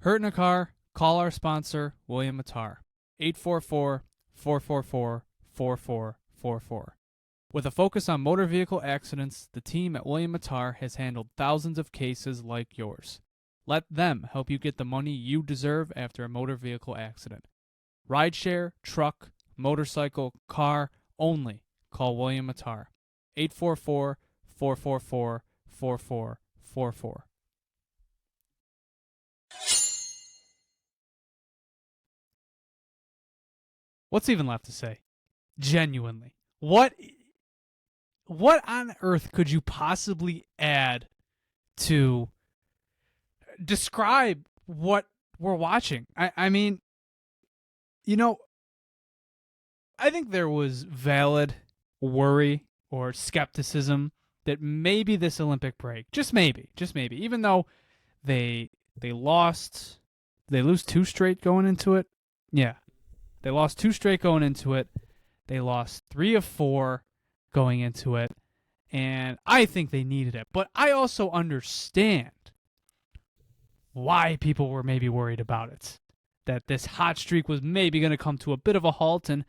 Hurt in a car? Call our sponsor, William Matar. 844-444-4444. With a focus on motor vehicle accidents, the team at William Matar has handled thousands of cases like yours. Let them help you get the money you deserve after a motor vehicle accident. Rideshare, truck, motorcycle, car, only call William Matar. 844-444-4444. What's even left to say? Genuinely. What on earth could you possibly add to describe what we're watching? I mean, you know, I think there was valid worry or skepticism that maybe this Olympic break, just maybe, even though they lose 2 straight going into it. Yeah. They lost 2 straight going into it. They lost 3 of 4 going into it. And I think they needed it. But I also understand why people were maybe worried about it. That this hot streak was maybe going to come to a bit of a halt. And,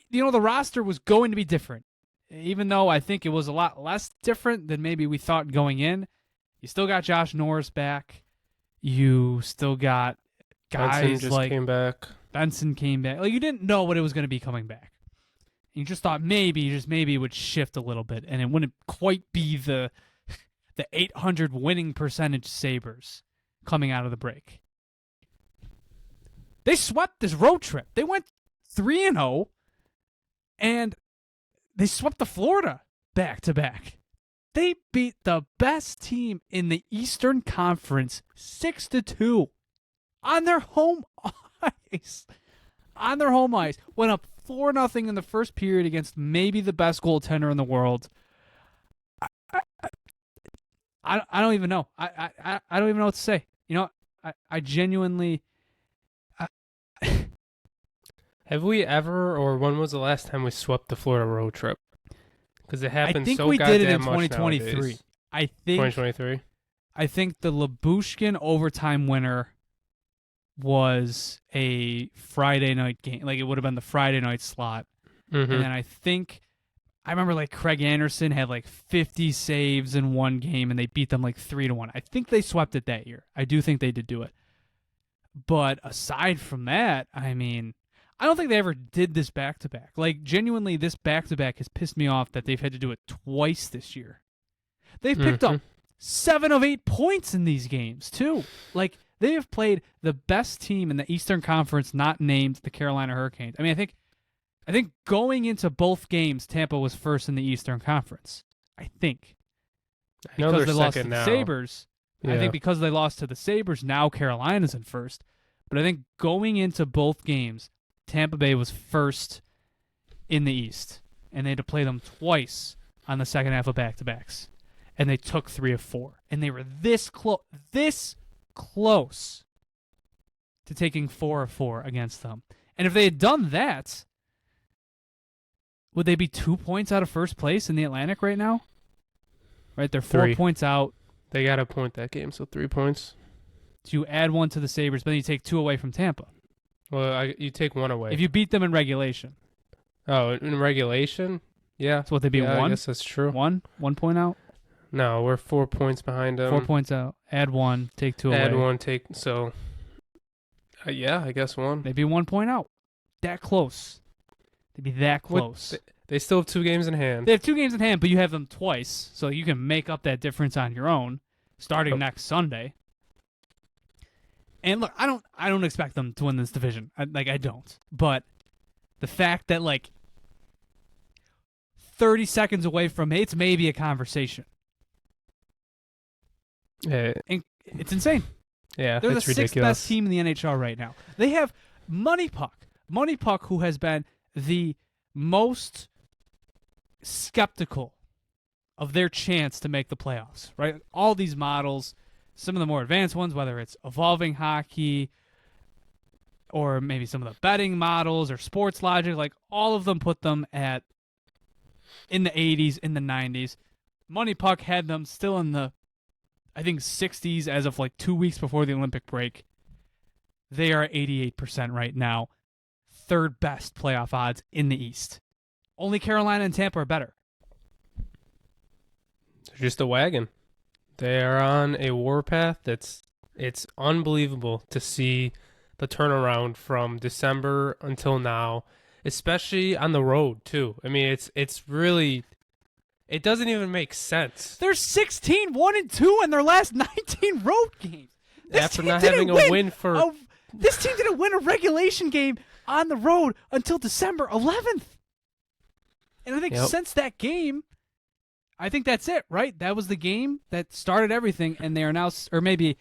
you know, the roster was going to be different. Even though I think it was a lot less different than maybe we thought going in. You still got Josh Norris back. You still got guys Benson just like came back. Benson came back. Like, you didn't know what it was going to be coming back. You just thought maybe it would shift a little bit, and it wouldn't quite be the 800 winning percentage Sabres coming out of the break. They swept this road trip. They went 3-0, and they swept the Florida back-to-back. They beat the best team in the Eastern Conference 6-2 on their home ice. On their home ice. Went up 4-0 in the first period against maybe the best goaltender in the world. I don't even know. I don't even know what to say. You know, I genuinely... Have we ever, or when was the last time we swept the Florida road trip? Because it happened so we goddamn did it in much 2023. nowadays. I think 2023? I think the Labushkin overtime winner was a Friday night game. Like, it would have been the Friday night slot. Mm-hmm. And then I remember like Craig Anderson had like 50 saves in one game and they beat them like 3-1. I think they swept it that year. I do think they did do it. But aside from that, I mean, I don't think they ever did this back-to-back. Like, genuinely, this back-to-back has pissed me off that they've had to do it twice this year. They've picked up 7 of 8 points in these games, too. Like, they have played the best team in the Eastern Conference, not named the Carolina Hurricanes. I mean, I think going into both games, Tampa was first in the Eastern Conference. I think. I know Because they're they lost to second the now. Sabres. Yeah. I think because they lost to the Sabres, now Carolina's in first. But I think going into both games, Tampa Bay was first in the East. And they had to play them twice on the second half of back-to-backs. And they took 3 of 4. And they were this close to taking 4 of 4 against them. And if they had done that, would they be 2 points out of first place in the Atlantic right now? Right, they're 4 3 points out. They got a point that game, so 3 points. So you add 1 to the Sabres, but then you take 2 away from Tampa. Well, you take 1 away. If you beat them in regulation. Oh, in regulation? Yeah. So what, they beat 1? I guess that's true. 1 point out? No, we're 4 points behind them. 4 points out. Add 1, take 2 away. Add 1, take... So, yeah, I guess 1. They'd be 1 point out. That close. They'd be that close. They still have 2 games in hand. They have 2 games in hand, but you have them twice, so you can make up that difference on your own, starting next Sunday. And look, I don't expect them to win this division. I don't. But the fact that, like, 30 seconds away from it's maybe a conversation. And it's insane. Yeah, They're the it's ridiculous. 6th best team in the NHL right now. They have Money Puck. Money Puck, who has been the most skeptical of their chance to make the playoffs, right? All these models, some of the more advanced ones, whether it's Evolving Hockey or maybe some of the betting models or Sports Logic, like all of them put them in the 80s, in the 90s. Money Puck had them still in the, I think, 60s as of like 2 weeks before the Olympic break. They are 88% right now. Third best playoff odds in the East. Only Carolina and Tampa are better. They're just a wagon. They are on a warpath. It's unbelievable to see the turnaround from December until now, especially on the road too. I mean, it's really, it doesn't even make sense. They're 16, 1-2 in their last 19 road games. After not having a win for this team didn't win a regulation game on the road until December 11th. And I think since that game, I think that's it, right? That was the game that started everything, and they are now, or maybe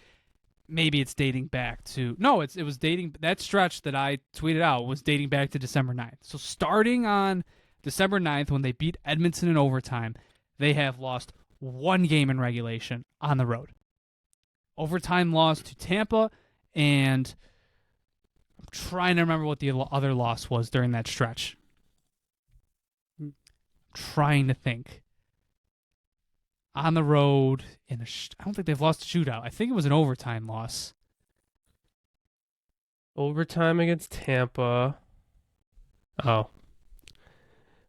it's dating back to, no, it was dating, that stretch that I tweeted out was dating back to December 9th. So starting on December 9th, when they beat Edmonton in overtime, they have lost one game in regulation on the road. Overtime loss to Tampa, and I'm trying to remember what the other loss was during that stretch. I'm trying to think. On the road, I don't think they've lost a shootout. I think it was an overtime loss. Overtime against Tampa. Oh.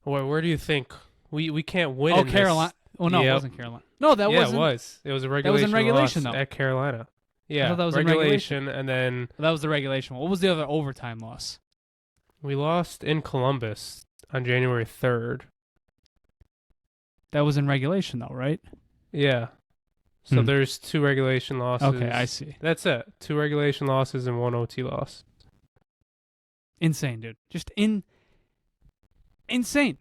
Where do you think? We can't win in Carolina. This. Oh, no, It wasn't Carolina. No, that wasn't. Yeah, it was. It was a regulation That was in regulation, loss though. at Carolina. Yeah, that was regulation, and then... That was the regulation one. What was the other overtime loss? We lost in Columbus on January 3rd. That was in regulation, though, right? Yeah. So there's 2 regulation losses. Okay, I see. That's it. 2 regulation losses and 1 OT loss. Insane, dude. Just insane.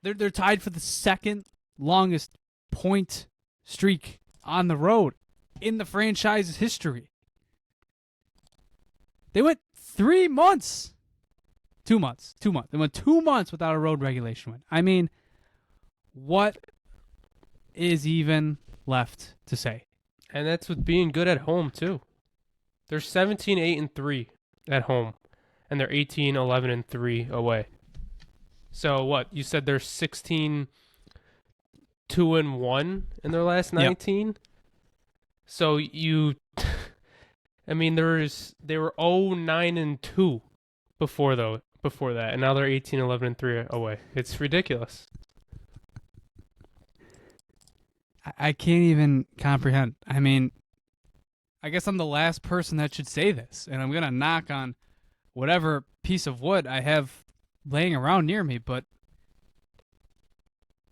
They're tied for the second longest point streak on the road in the franchise's history. They went 3 months. 2 months. They went 2 months without a road regulation win. I mean, what is even left to say? And that's with being good at home, too. They're 17-8-3 at home, and they're 18-11-3 away. So what? You said they're 16-2-1 in their last 19? Yep. So I mean, they were 0-9-2 before that, and now they're 18-11-3 away. It's ridiculous. I can't even comprehend. I mean, I guess I'm the last person that should say this, and I'm going to knock on whatever piece of wood I have laying around near me, but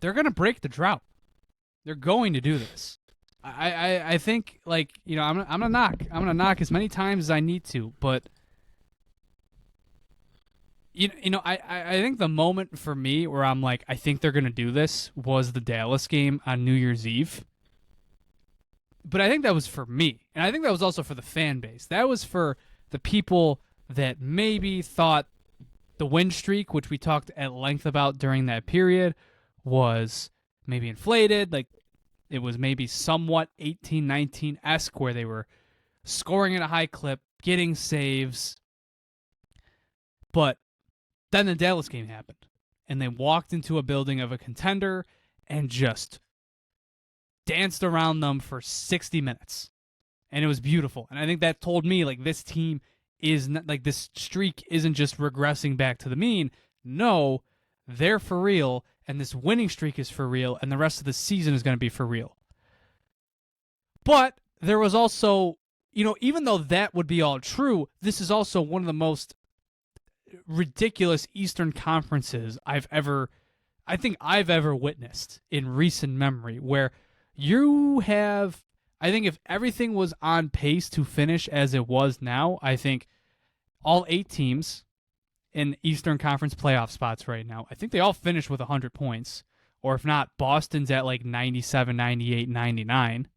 they're going to break the drought. They're going to do this. I think, like, you know, I'm gonna knock. I'm gonna knock as many times as I need to, but you know, I think the moment for me where I'm like, I think they're gonna do this was the Dallas game on New Year's Eve. But I think that was for me, and I think that was also for the fan base. That was for the people that maybe thought the win streak, which we talked at length about during that period, was maybe inflated, like. It was maybe somewhat 18-19-esque where they were scoring at a high clip, getting saves. But then the Dallas game happened, and they walked into a building of a contender and just danced around them for 60 minutes. And it was beautiful. And I think that told me, like, this team is not, like, this streak isn't just regressing back to the mean. No, they're for real. And this winning streak is for real, and the rest of the season is going to be for real. But there was also, you know, even though that would be all true, this is also one of the most ridiculous Eastern Conferences I've ever witnessed in recent memory, where you have, I think if everything was on pace to finish as it was now, I think all 8 teams in Eastern Conference playoff spots right now, I think they all finish with 100 points. Or if not, Boston's at like 97, 98, 99.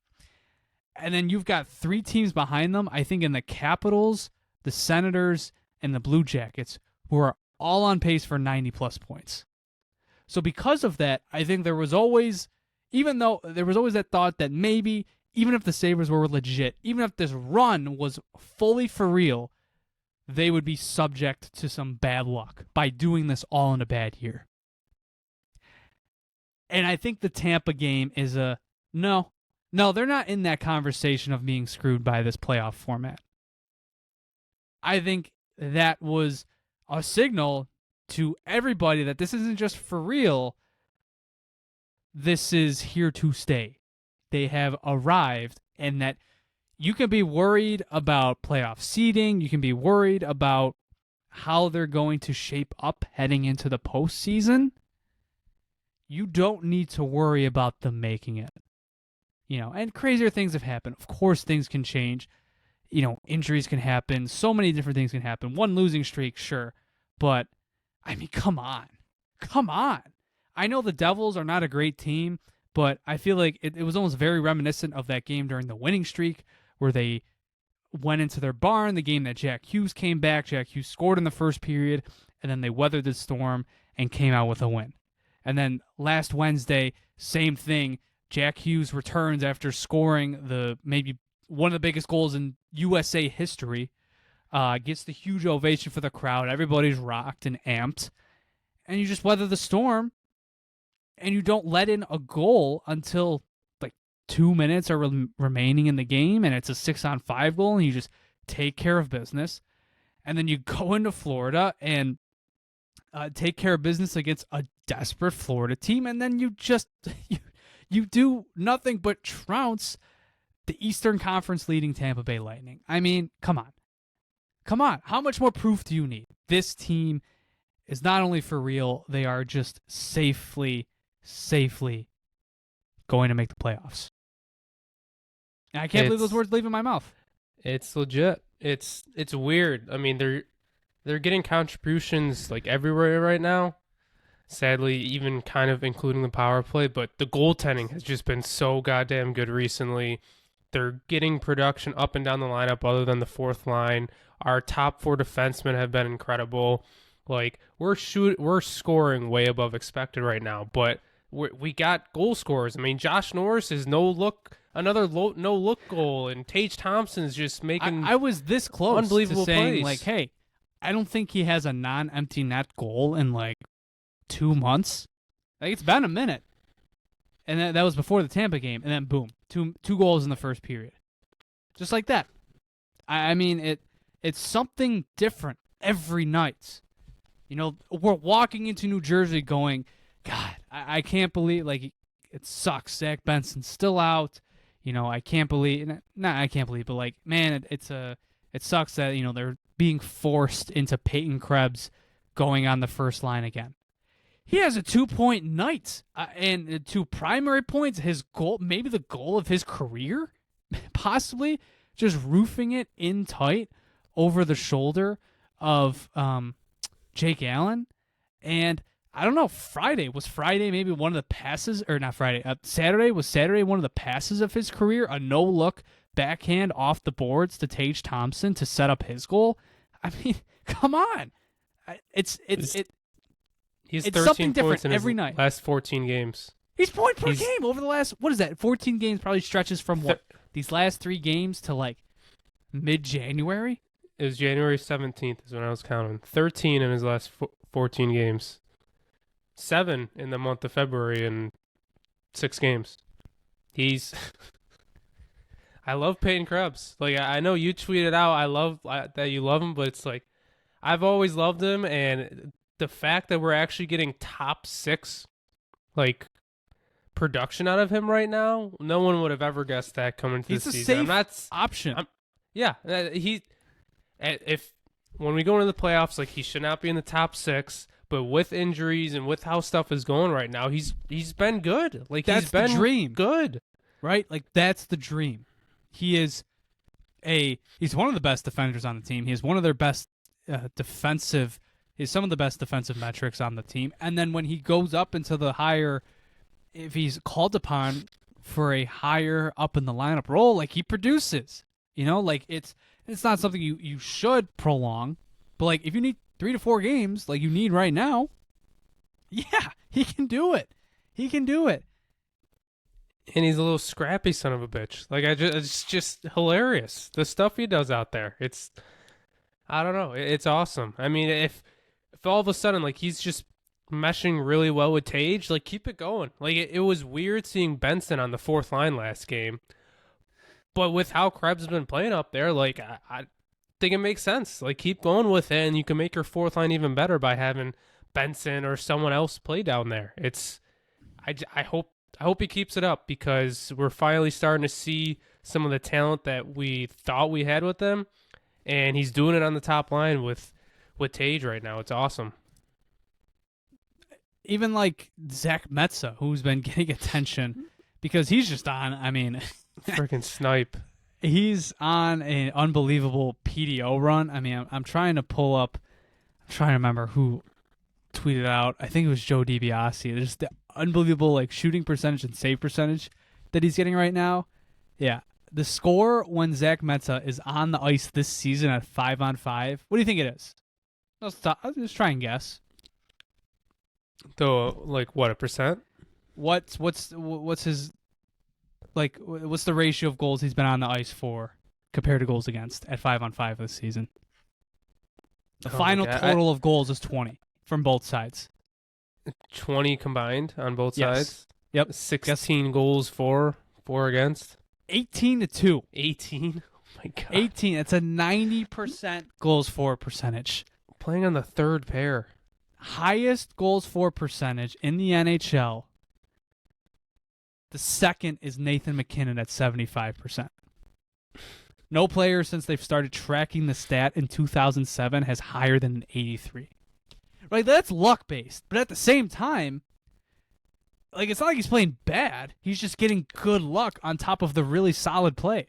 And then you've got 3 teams behind them, I think in the Capitals, the Senators, and the Blue Jackets, who are all on pace for 90-plus points. So because of that, I think there was always, even though there was always that thought that maybe, even if the Sabres were legit, even if this run was fully for real, they would be subject to some bad luck by doing this all in a bad year. And I think the Tampa game is no, No, they're not in that conversation of being screwed by this playoff format. I think that was a signal to everybody that this isn't just for real. This is here to stay. They have arrived, and that you can be worried about playoff seeding. You can be worried about how they're going to shape up heading into the postseason. You don't need to worry about them making it. And crazier things have happened. Of course, things can change. Injuries can happen. So many different things can happen. One losing streak, sure. But, I mean, come on. Come on. I know the Devils are not a great team, but I feel like it was almost very reminiscent of that game during the winning streak where they went into their barn, the game that Jack Hughes came back. Jack Hughes scored in the first period, and then they weathered the storm and came out with a win. And then last Wednesday, same thing. Jack Hughes returns after scoring maybe one of the biggest goals in USA history, gets the huge ovation for the crowd. Everybody's rocked and amped. And you just weather the storm, and you don't let in a goal until like 2 minutes are remaining in the game, and it's a 6-on-5 goal, and you just take care of business. And then you go into Florida and take care of business against a desperate Florida team, and then you just you do nothing but trounce the Eastern Conference leading Tampa Bay Lightning. I mean, come on. Come on. How much more proof do you need? This team is not only for real, they are just safely going to make the playoffs. And I can't believe those words leaving my mouth. It's legit. It's weird. I mean, they're getting contributions like everywhere right now. Sadly, even kind of including the power play, but the goaltending has just been so goddamn good recently. They're getting production up and down the lineup other than the fourth line. Our top 4 defensemen have been incredible. Like, we're scoring way above expected right now, but we got goal scorers. I mean, Josh Norris is another no-look goal, and Tage Thompson's just making I was this close unbelievable to saying, plays. like, hey, I don't think he has a non-empty net goal in, like, 2 months. Like, it's been a minute. And that was before the Tampa game, and then boom, two goals in the first period. Just like that. I mean, it's something different every night. We're walking into New Jersey going, God, I can't believe, like, it sucks. Zach Benson's still out. I can't believe, I can't believe, but, like, man, it sucks that, they're being forced into Peyton Krebs going on the first line again. He has a 2-point night and 2 primary points. His goal, maybe the goal of his career, possibly just roofing it in tight over the shoulder of Jake Allen. And I don't know, was Friday maybe one of the passes, or not Friday, Saturday one of the passes of his career, a no-look backhand off the boards to Tage Thompson to set up his goal. I mean, come on. He's it's 13 something different points in every his night. last 14 games. He's point per game over the last, 14 games probably stretches from these last 3 games to like mid-January? It was January 17th is when I was counting. 13 in his last 14 games. 7 in the month of February and 6 games. I love Peyton Krebs. Like, I know you tweeted out, I love that you love him, but it's like, I've always loved him, and the fact that we're actually getting top 6, like, production out of him right now, no one would have ever guessed that coming into the season. He's a safe option. If when we go into the playoffs, like, he should not be in the top 6, but with injuries and with how stuff is going right now, he's been good. Like, that's he's been the dream, good, right? Like, that's the dream. He's one of the best defenders on the team. He is one of their best defensive. He's some of the best defensive metrics on the team. And then when he goes up into the higher, if he's called upon for a higher up in the lineup role, like, he produces. Like, it's not something you should prolong, but, like, if you need 3 to 4 games like you need right now, yeah, he can do it. He can do it. And he's a little scrappy son of a bitch. Like, it's just hilarious. The stuff he does out there. I don't know. It's awesome. I mean, if all of a sudden, like, he's just meshing really well with Tage. Like, keep it going. Like, it was weird seeing Benson on the fourth line last game. But with how Krebs has been playing up there, like, I think it makes sense. Like, keep going with it, and you can make your fourth line even better by having Benson or someone else play down there. I hope he keeps it up, because we're finally starting to see some of the talent that we thought we had with them, and he's doing it on the top line with Tage right now. It's awesome. Even like Zach Metza, who's been getting attention because he's just on. I mean, freaking snipe. He's on an unbelievable PDO run. I mean, I'm trying to pull up. I'm trying to remember who tweeted out. I think it was Joe DiBiase. There's the unbelievable like shooting percentage and save percentage that he's getting right now. Yeah, the score when Zach Metza is on the ice this season at 5-on-5. What do you think it is? I'll just try and guess. Though, like, what, a percent? What's his, like, what's the ratio of goals he's been on the ice for compared to goals against at 5-on-5 this season? The final total of goals is 20 from both sides. 20 combined on both sides? Yep. 16 goals for against? 18-2. 18? Oh, my God. 18. It's a 90% goals for percentage. Playing on the third pair. Highest goals for percentage in the NHL. The second is Nathan MacKinnon at 75%. No player since they've started tracking the stat in 2007 has higher than an 83. Right, that's luck-based. But at the same time, like, it's not like he's playing bad. He's just getting good luck on top of the really solid play.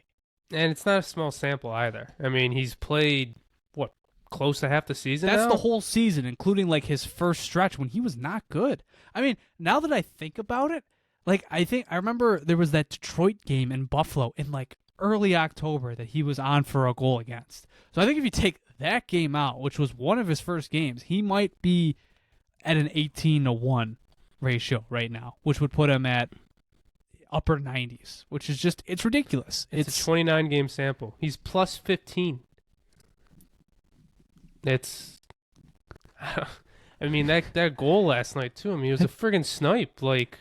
And it's not a small sample either. I mean, he's played, what, close to half the season That's now? the whole season, including, like, his first stretch when he was not good. I mean, now that I think about it, like, I remember there was that Detroit game in Buffalo in, like, early October that he was on for a goal against. So I think if you take that game out, which was one of his first games, he might be at an 18-1 ratio right now, which would put him at upper 90s, which is just, it's ridiculous. It's a 29-game sample. He's plus 15. It's, I mean, that goal last night, too, I mean, it was a friggin' snipe. Like,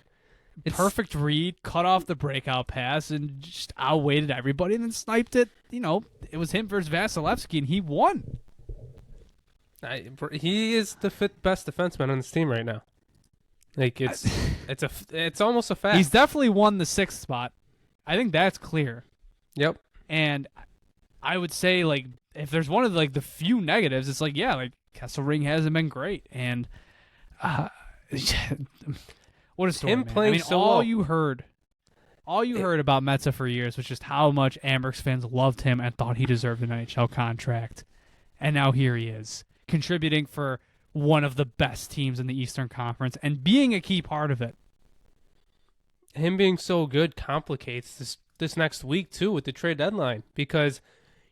perfect read, cut off the breakout pass, and just outweighted everybody and then sniped it. You know, it was him versus Vasilevsky, and he won. He is the fifth best defenseman on this team right now. Like, it's almost a fact. He's definitely won the 6th spot. I think that's clear. Yep. And I would say, like, if there's one of the, like, the few negatives, it's like, yeah, like, Kesselring hasn't been great, and what a story, him man. playing I mean, so all well. you heard about Metza for years was just how much Amerks fans loved him and thought he deserved an NHL contract. And now here he is, contributing for one of the best teams in the Eastern Conference and being a key part of it. Him being so good complicates this next week, too, with the trade deadline, because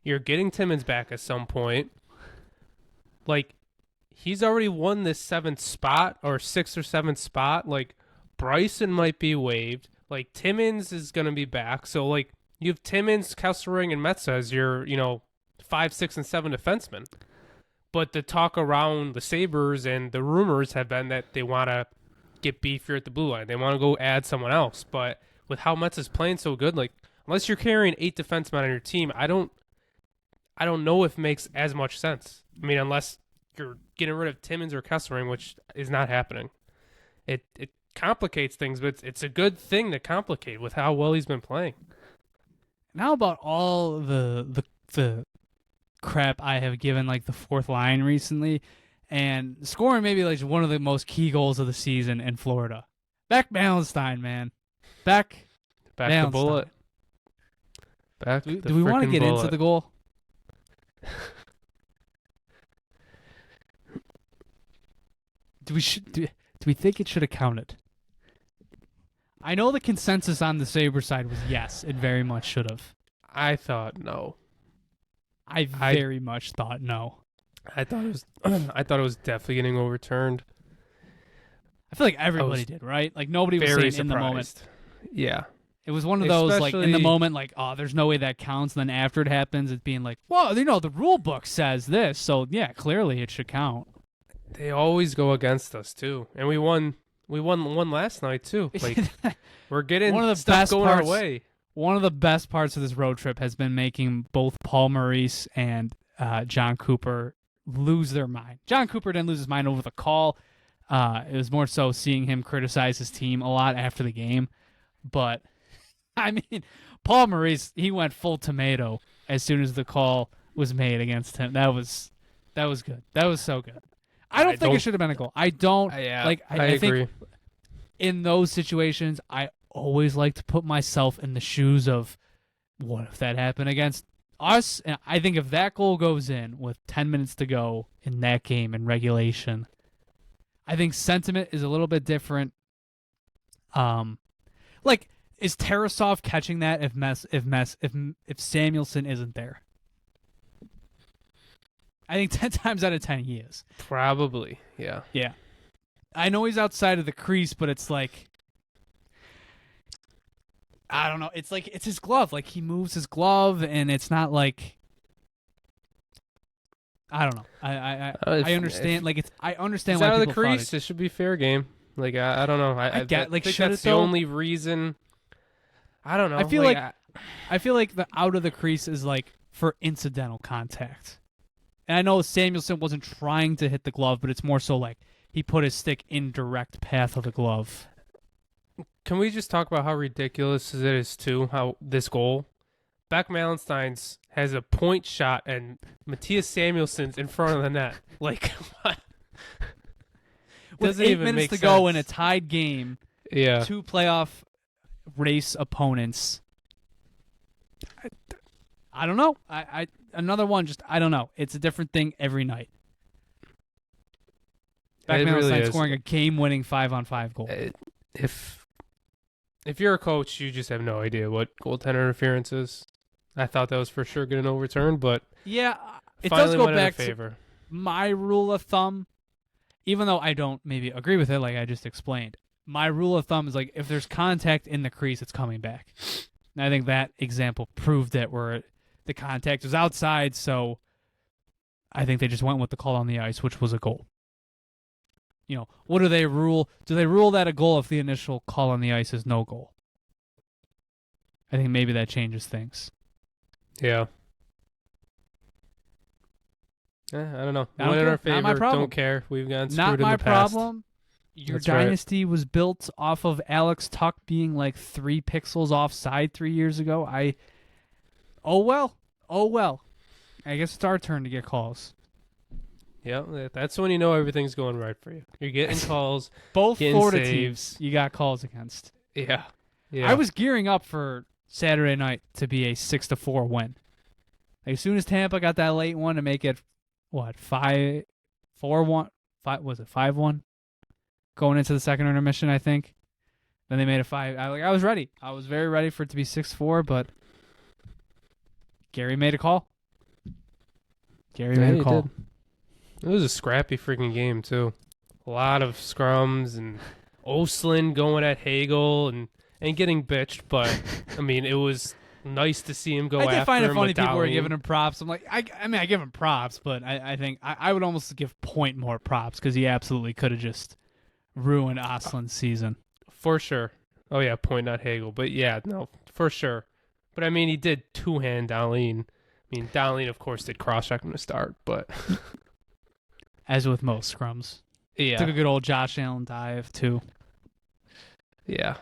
you're getting Timmins back at some point. Like, he's already won this 7th spot or 6th or 7th spot. Like, Bryson might be waived. Like, Timmins is going to be back. So, like, you have Timmins, Kesselring, and Metza as your, 5, 6, and 7 defensemen. But the talk around the Sabres and the rumors have been that they want to get beefier at the blue line. They want to go add someone else. But with how Metza's playing so good, like, unless you're carrying 8 defensemen on your team, I don't know if it makes as much sense. I mean, unless you're getting rid of Timmins or Kesselring, which is not happening. It complicates things, but it's a good thing to complicate with how well he's been playing. Now about all the crap I have given, like, the fourth line recently, and scoring maybe like one of the most key goals of the season in Florida. Beck Ballenstein, man. Back the bullet. Back the do we want to get bullet. into the goal? Do we think it should have counted? I know the consensus on the Sabre side was yes, it very much should have. I thought no. I very much thought no. I thought it was definitely getting overturned. I feel like everybody did, right? Like, nobody was saying in the moment. Yeah. It was one of those, like, in the moment, like, oh, there's no way that counts. And then after it happens, it's being like, well, the rule book says this. So, yeah, clearly it should count. They always go against us too, and we won. We won one last night too. Like we're getting One of the stuff best going parts- our way. One of the best parts of this road trip has been making both Paul Maurice and John Cooper lose their mind. John Cooper didn't lose his mind over the call. It was more so seeing him criticize his team a lot after the game. But, I mean, Paul Maurice, he went full tomato as soon as the call was made against him. That was good. That was so good. I don't think it should have been a goal. I don't. I I agree. think in those situations, I always like to put myself in the shoes of what if that happened against us. And I think if that goal goes in with 10 minutes to go in that game in regulation, I think sentiment is a little bit different. Like, is Tarasov catching that if Samuelson isn't there? I think 10 times out of 10 he is. Probably, yeah. Yeah. I know he's outside of the crease, but it's like, I don't know. It's like, it's his glove. Like, he moves his glove, and it's not like, I don't know. I understand. I understand why out of the people thought crease. It should be fair game. Like I don't know. I get, like, think should that's it, the though? only reason. I don't know. I feel I feel like the out of the crease is like for incidental contact. And I know Samuelson wasn't trying to hit the glove, but it's more so like he put his stick in direct path of the glove. Can we just talk about how ridiculous it is too? How this goal, Beck Malenstein's has a point shot and Matthias Samuelson's in front of the net. Like what? With Doesn't 8 even minutes make to go sense. in a tied game, Yeah. two playoff race opponents. I don't know. I another one. Just I don't know. It's a different thing every night. Beck It really Malenstein is. scoring a game-winning 5-on-5 goal. If you're a coach, you just have no idea what goaltender interference is. I thought that was for sure getting overturned, but Yeah, it finally does go went in our back to favor. my rule of thumb, even though I don't maybe agree with it like I just explained. My rule of thumb is like if there's contact in the crease, it's coming back. And I think that example proved it where the contact was outside, so I think they just went with the call on the ice, which was a goal. You know, what do they rule? Do they rule that a goal if the initial call on the ice is no goal? I think maybe that changes things. Yeah. I don't know. I don't Went in care. our favor. Not my problem. Don't care. We've gotten screwed Not in my the past. problem. Your That's right. dynasty was built off of Alex Tuch being like 3 pixels offside 3 years ago. Oh well. I guess it's our turn to get calls. Yeah, that's when you know everything's going right for you. You're getting calls. Both Getting Florida saves. teams you got calls against. Yeah. I was gearing up for Saturday night to be a 6-4 win. Like, as soon as Tampa got that late one to make it, 5-4-1? Was it 5-1? Going into the second intermission, I think. Then they made it 5. I was ready. I was very ready for it to be 6-4, but Gary made a call. Gary made a call. Did. It was a scrappy freaking game too. A lot of scrums and Oslin going at Hagel and getting bitched, but I mean it was nice to see him go I after did find it him funny with people were Dowling. giving him props. I'm like, I mean, I give him props, but I think I would almost give Point more props because he absolutely could have just ruined Oslin's season. For sure. Oh yeah, Point not Hagel, but yeah, no, for sure. But I mean, he did two-hand Dowling. I mean, Dowling of course did cross-check him to start, but As with most scrums. yeah, Took a good old Josh Allen dive, too. yeah,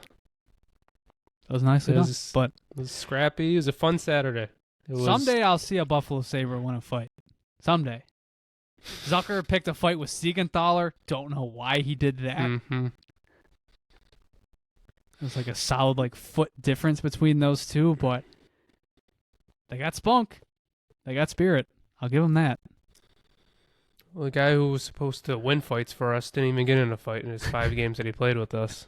That was nicely It done. was- But it was scrappy. It was a fun Saturday. It was, someday I'll see a Buffalo Sabre win a fight. Someday. Zucker picked a fight with Siegenthaler. Don't know why he did that. Mm-hmm. It was like a solid foot difference between those two, but they got spunk. They got spirit. I'll give them that. Well, the guy who was supposed to win fights for us didn't even get in a fight in his 5 games that he played with us.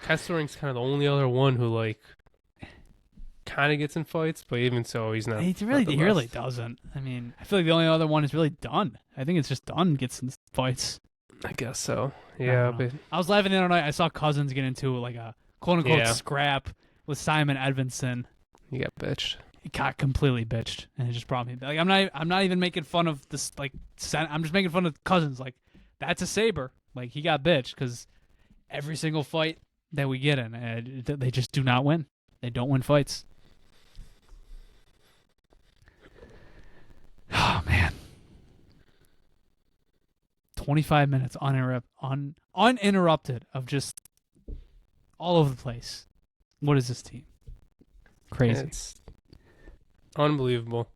Kesselring's kind of the only other one who kind of gets in fights, but even so, he's not. He not the really best. doesn't. I mean, I feel like the only other one is really done. I think it's just done gets in fights. I guess so. I Yeah, don't know. but I was laughing the other night. I saw Cousins get into a quote unquote Yeah. scrap with Simon Edvinson. he got bitched. got completely bitched, and it just brought me back. Like, I'm not even making fun of this. Like, I'm just making fun of Cousins. Like, that's a Sabre. Like, he got bitched because every single fight that we get in, they just do not win. They don't win fights. Oh man, 25 minutes uninterrupted of just all over the place. What is this team? Crazy. It's unbelievable.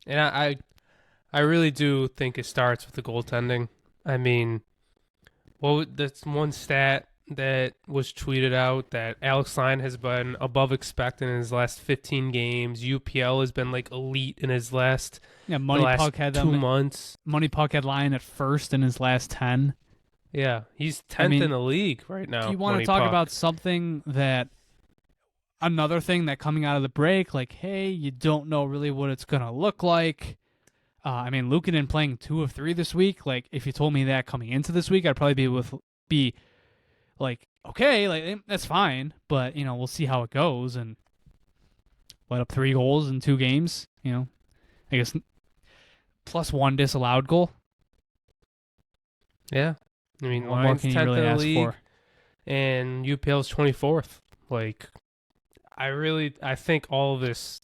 And I really do think it starts with the goaltending. I mean, that's one stat that was tweeted out that Alex Line has been above expected in his last 15 games. UPL has been like elite in his last, Money Puck had 2 months. Money Puck had Line at first in his last 10. Yeah, he's 10th in the league right now. Do you want to talk about something another thing that coming out of the break, like, hey, you don't know really what it's going to look like. I mean, Luukkonen playing 2 of 3 this week. Like, if you told me that coming into this week, I'd probably be like, okay, like that's fine. But, we'll see how it goes. And let up 3 goals in 2 games, I guess plus 1 disallowed goal. Yeah. I mean, what more can you really ask for? And UPL's 24th. Like, I think all of this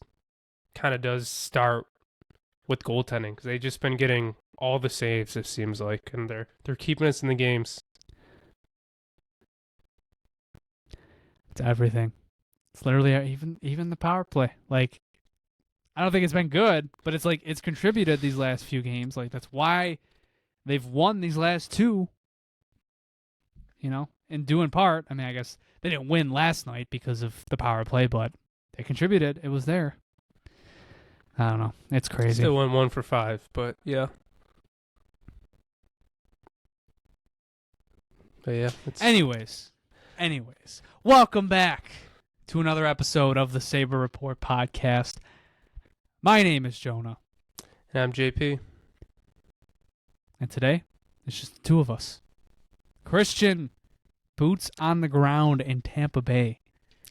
kind of does start with goaltending because they've just been getting all the saves, it seems like, and they're keeping us in the games. It's everything. It's literally even the power play. Like, I don't think it's been good, but it's like it's contributed these last few games. Like, that's why they've won these last 2. In due in part. I mean, I guess they didn't win last night because of the power play, but they contributed. It was there. I don't know. It's crazy. Still won 1 for 5, but yeah. But yeah. Anyways, welcome back to another episode of the Sabre Report podcast. My name is Jonah. And I'm JP. And today, it's just the 2 of us. Christian, boots on the ground in Tampa Bay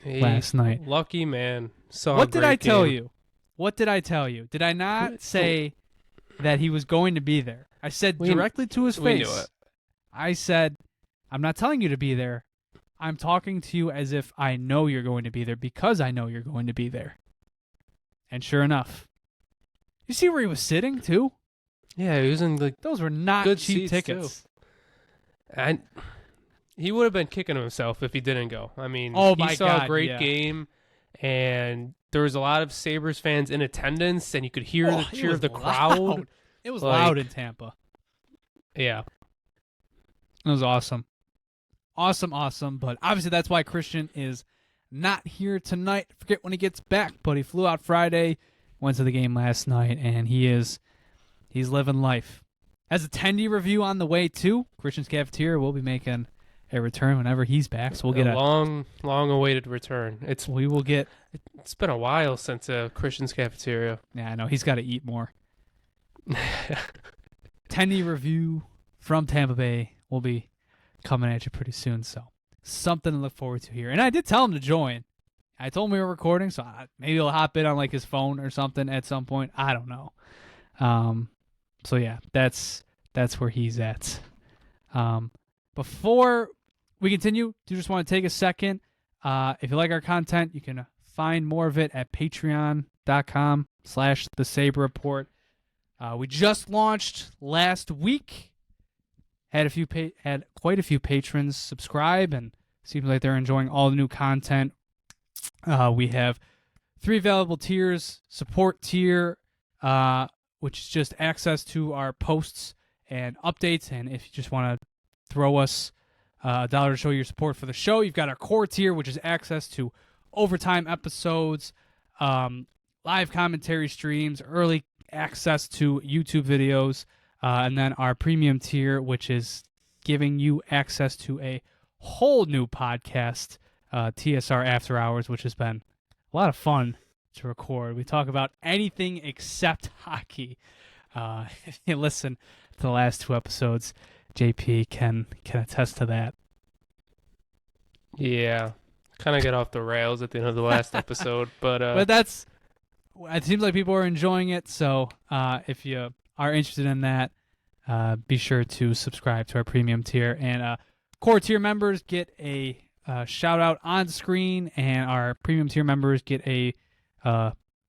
last night. Lucky man. What did I tell you? What did I tell you? Did I not say that he was going to be there? I said directly to his face. We knew it. I said, I'm not telling you to be there. I'm talking to you as if I know you're going to be there because I know you're going to be there. And sure enough. You see where he was sitting, too? Yeah, he was in those were not good cheap tickets. Too. And he would have been kicking himself if he didn't go. I mean, he saw a great game, and there was a lot of Sabres fans in attendance, and you could hear the cheer of the crowd. It was loud in Tampa. Yeah. It was awesome. Awesome. But obviously that's why Christian is not here tonight. I forget when he gets back, but he flew out Friday, went to the game last night, and he's living life. As a Tendy review on the way too, Christian's Cafeteria will be making a return whenever he's back. So we'll get a long awaited return. It's been a while since Christian's Cafeteria. Yeah, I know he's got to eat more. Tendy review from Tampa Bay will be coming at you pretty soon. So something to look forward to here. And I did tell him to join. I told him we were recording, so maybe he'll hop in on like his phone or something at some point. I don't know. So yeah, that's where he's at. Before we continue, do just want to take a second. If you like our content, you can find more of it at patreon.com/the Sabre Report. We just launched last week. Had quite a few patrons subscribe, and seems like they're enjoying all the new content. We have 3 available tiers: support tier, which is just access to our posts and updates. And if you just want to throw us $1 to show your support for the show, you've got our core tier, which is access to overtime episodes, live commentary streams, early access to YouTube videos, and then our premium tier, which is giving you access to a whole new podcast, TSR After Hours, which has been a lot of fun to record. We talk about anything except hockey. If you listen to the last 2 episodes, JP can attest to that. Yeah, kind of get off the rails at the end of the last episode, but that's it seems like people are enjoying it. So if you are interested in that, be sure to subscribe to our premium tier. And core tier members get a shout out on screen, and our premium tier members get a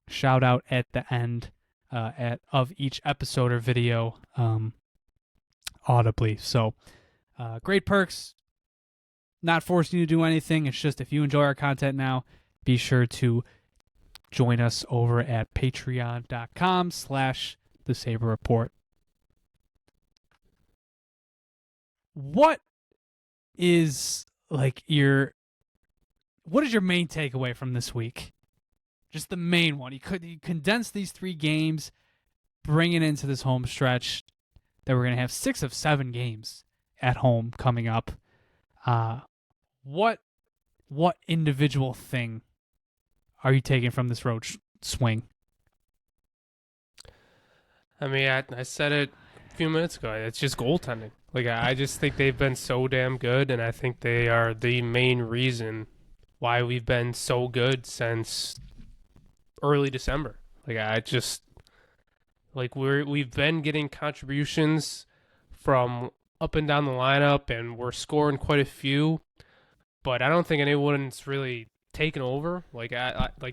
shout out at the end of each episode or video audibly. So great perks. Not forcing you to do anything. It's just if you enjoy our content now, be sure to join us over at patreon.com/the Sabre Report. What is what is your main takeaway from this week? Just the main one. You condense these 3 games, bring it into this home stretch that we're going to have 6 of 7 games at home coming up. What individual thing are you taking from this road swing? I mean, I said it a few minutes ago. It's just goaltending. Like, I just think they've been so damn good, and I think they are the main reason why we've been so good since early December. We've been getting contributions from up and down the lineup, and we're scoring quite a few, but I don't think anyone's really taken over.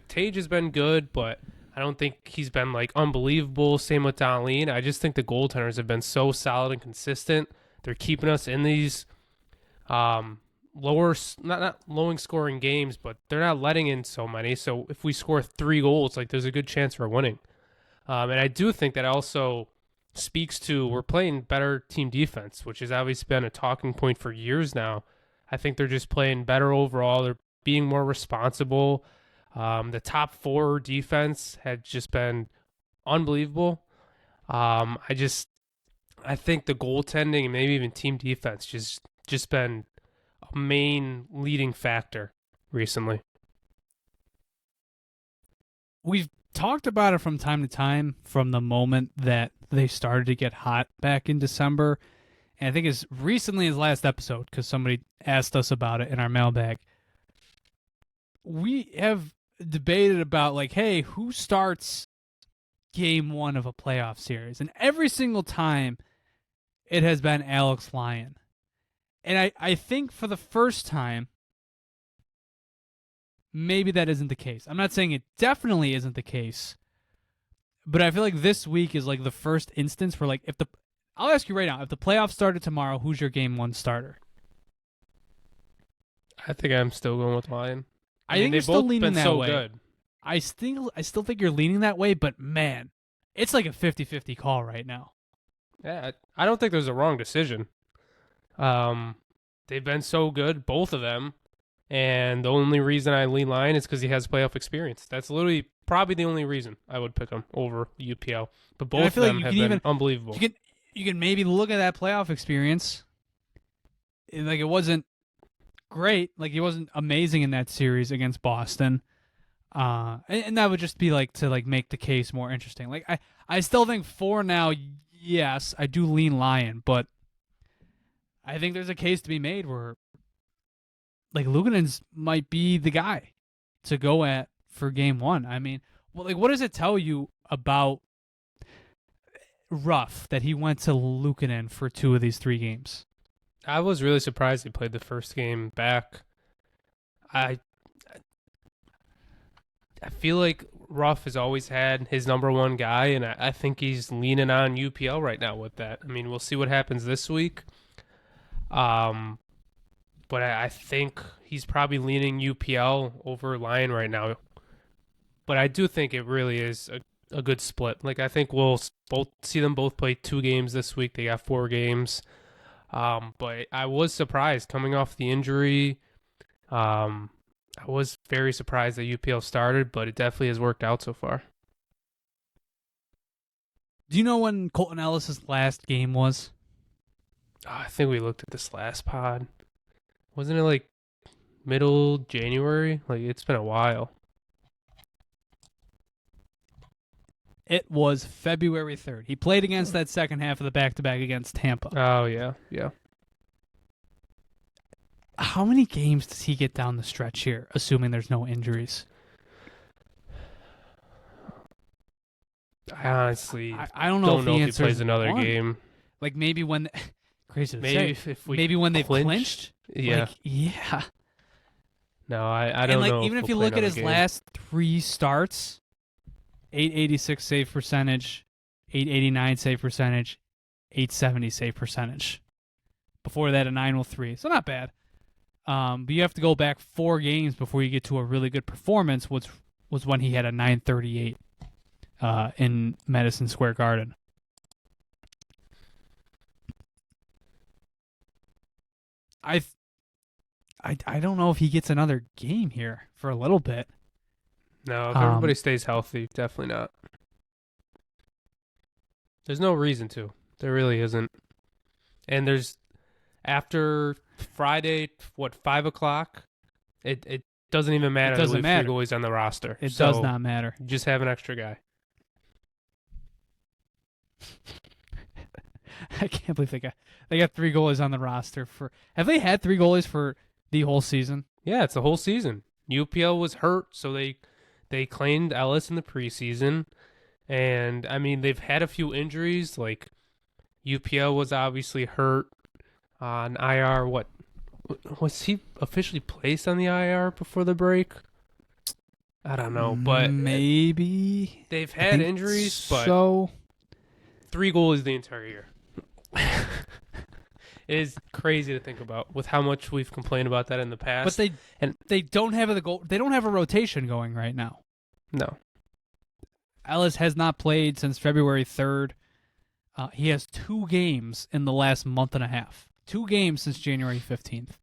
Tage has been good, but I don't think he's been unbelievable. Same with Darlene. I just think the goaltenders have been so solid and consistent. They're keeping us in these not low scoring games, but they're not letting in so many. So if we score 3 goals, there's a good chance we're winning. And I do think that also speaks to we're playing better team defense, which has obviously been a talking point for years now. I think they're just playing better overall. They're being more responsible. The top 4 defense had just been unbelievable. I think the goaltending and maybe even team defense just been a main leading factor recently. We've talked about it from time to time from the moment that they started to get hot back in December. And I think as recently as last episode, because somebody asked us about it in our mailbag, we have debated about hey, who starts game 1 of a playoff series? And every single time it has been Alex Lyon. And I think for the first time, maybe that isn't the case. I'm not saying it definitely isn't the case, but I feel like this week is the first instance where I'll ask you right now, if the playoffs started tomorrow, who's your game 1 starter? I think I'm still going with Lyon. I think you're still leaning that way. Good. I still think you're leaning that way, but man, it's like a 50-50 call right now. Yeah, I don't think there's a wrong decision. They've been so good, both of them, and the only reason I lean Lyon is because he has playoff experience. That's literally probably the only reason I would pick him over UPL. But both of them have been unbelievable. You can maybe look at that playoff experience. It wasn't great. He wasn't amazing in that series against Boston. And that would just be to make the case more interesting. I still think for now, yes, I do lean Lyon, but I think there's a case to be made where Luukkonen's might be the guy to go at for game 1. I mean, what does it tell you about Ruff that he went to Luukkonen for 2 of these 3 games? I was really surprised he played the first game back. I feel like Ruff has always had his number 1 guy, and I think he's leaning on UPL right now with that. I mean, we'll see what happens this week. But I think he's probably leaning UPL over Lyon right now. But I do think it really is a good split. I think we'll both see them both play 2 games this week. They got 4 games. But I was surprised coming off the injury. I was very surprised that UPL started, but it definitely has worked out so far. Do you know when Colton Ellis' last game was? I think we looked at this last pod. Wasn't it middle January? It's been a while. It was February 3rd. He played against that second half of the back-to-back against Tampa. Oh, yeah. How many games does he get down the stretch here, assuming there's no injuries? I honestly I don't know don't if know he if he answers plays another one. game. Like maybe when crazy to Maybe say, if we maybe when they've clinch. clinched. Yeah. Like, yeah. No, I And don't like know. even if he'll you play look at another his game. last 3 starts, 886 save percentage, 889 save percentage, 870 save percentage. Before that, a 903. So not bad. But you have to go back 4 games before you get to a really good performance, which was when he had a 938 in Madison Square Garden. I don't know if he gets another game here for a little bit. No, if everybody stays healthy, definitely not. There's no reason to. There really isn't. And there's after Friday, 5 o'clock? It doesn't even matter. It doesn't that we have matter. 3 goalies on the roster. It So does not matter. you just have an extra guy. I can't believe they got 3 goalies on the roster for. Have they had 3 goalies for the whole season? Yeah, it's the whole season. UPL was hurt, so they claimed Ellis in the preseason. And, I mean, they've had a few injuries. Like, UPL was obviously hurt on IR. What? Was he officially placed on the IR before the break? I don't know, but maybe they've had injuries, but so 3 goalies the entire year. It is crazy to think about with how much we've complained about that in the past. But they don't have they don't have a rotation going right now. No. Ellis has not played since February 3rd. He has 2 games in the last month and a half. 2 games since January 15th.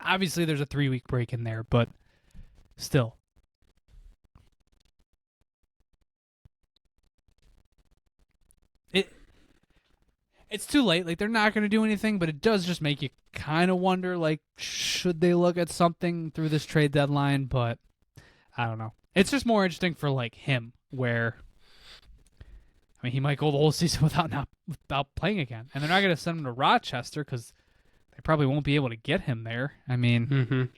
Obviously, there's a 3-week break in there, but still. It's too late. Like, they're not going to do anything, but it does just make you kind of wonder, like, should they look at something through this trade deadline? But I don't know. It's just more interesting for, like, him, where, I mean, he might go the whole season without playing again. And they're not going to send him to Rochester because they probably won't be able to get him there. I mean,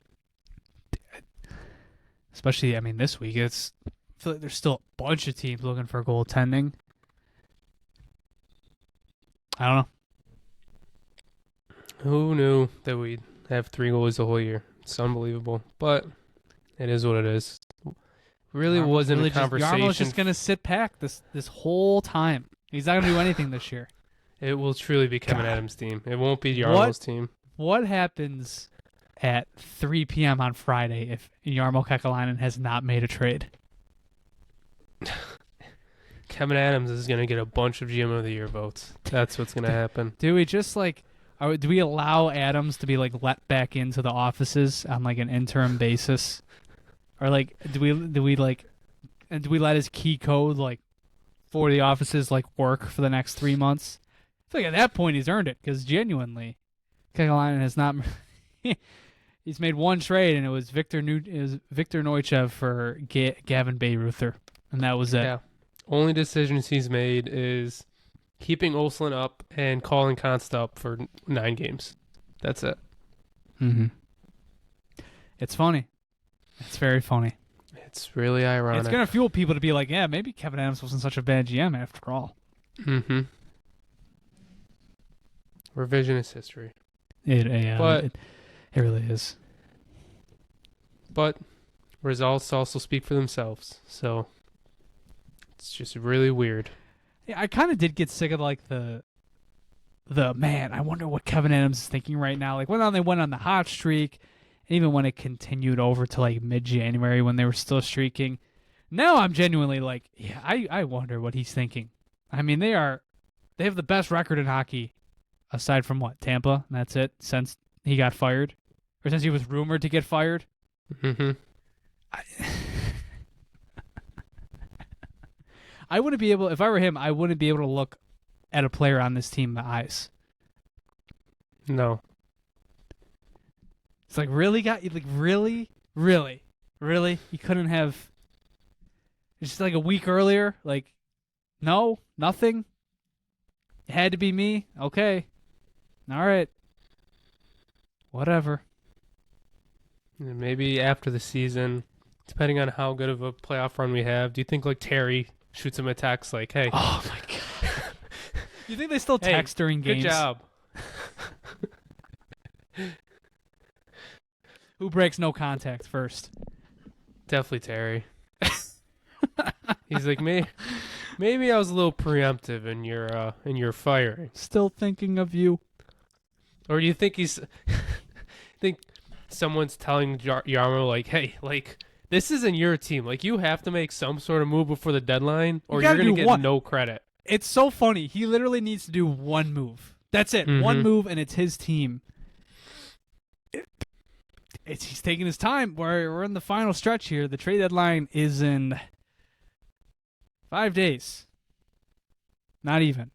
especially, this week, I feel like there's still a bunch of teams looking for goaltending. I don't know. Who knew that we'd have 3 goalies the whole year? It's unbelievable. But it is what it is. Really wasn't a conversation. Yarmo's just going to sit back this whole time. He's not going to do anything this year. It will truly be Kevin Adams' team. It won't be Yarmo's team. What happens at 3 p.m. on Friday if Jarmo Kekalainen has not made a trade? Kevin Adams is going to get a bunch of GM of the Year votes. That's what's going to happen. Do we just do we allow Adams to be let back into the offices on an interim basis, or do we let his key code for the offices work for the next 3 months? I feel like at that point he's earned it because genuinely, Kekalainen has not. He's made 1 trade and it was Victor Neuchev for Gavin Bayreuther, and that was it. Yeah. Only decisions he's made is keeping Olsland up and calling Const up for 9 games. That's it. Mm-hmm. It's funny. It's very funny. It's really ironic. It's going to fuel people to be like, yeah, maybe Kevin Adams wasn't such a bad GM after all. Mm-hmm. Revisionist history. It really is. But results also speak for themselves, so it's just really weird. Yeah, I kind of did get sick of the man. I wonder what Kevin Adams is thinking right now. When they went on the hot streak, and even when it continued over to mid-January when they were still streaking. Now I'm genuinely yeah, I wonder what he's thinking. I mean, they have the best record in hockey, aside from Tampa, and that's it since he got fired, or since he was rumored to get fired. Mm-hmm. I wouldn't be able, if I were him, I wouldn't be able to look at a player on this team in the eyes. No. It's really, really? You couldn't have, just a week earlier? No? Nothing? It had to be me? Okay. All right. Whatever. Maybe after the season, depending on how good of a playoff run we have, do you think Terry shoots him a text like, "Hey, Oh my god! You think they still hey, text during games? good job." Who breaks no contact first? Definitely Terry. He's like, maybe I was a little preemptive in your firing. Still thinking of you. Or do you think think someone's telling Yarmo like, "Hey, like this isn't your team. Like you have to make some sort of move before the deadline, or you're gonna get no credit." It's so funny. He literally needs to do one move. That's it. One move, and it's his team. He's taking his time. We're in the final stretch here. The trade deadline is in 5 days. Not even.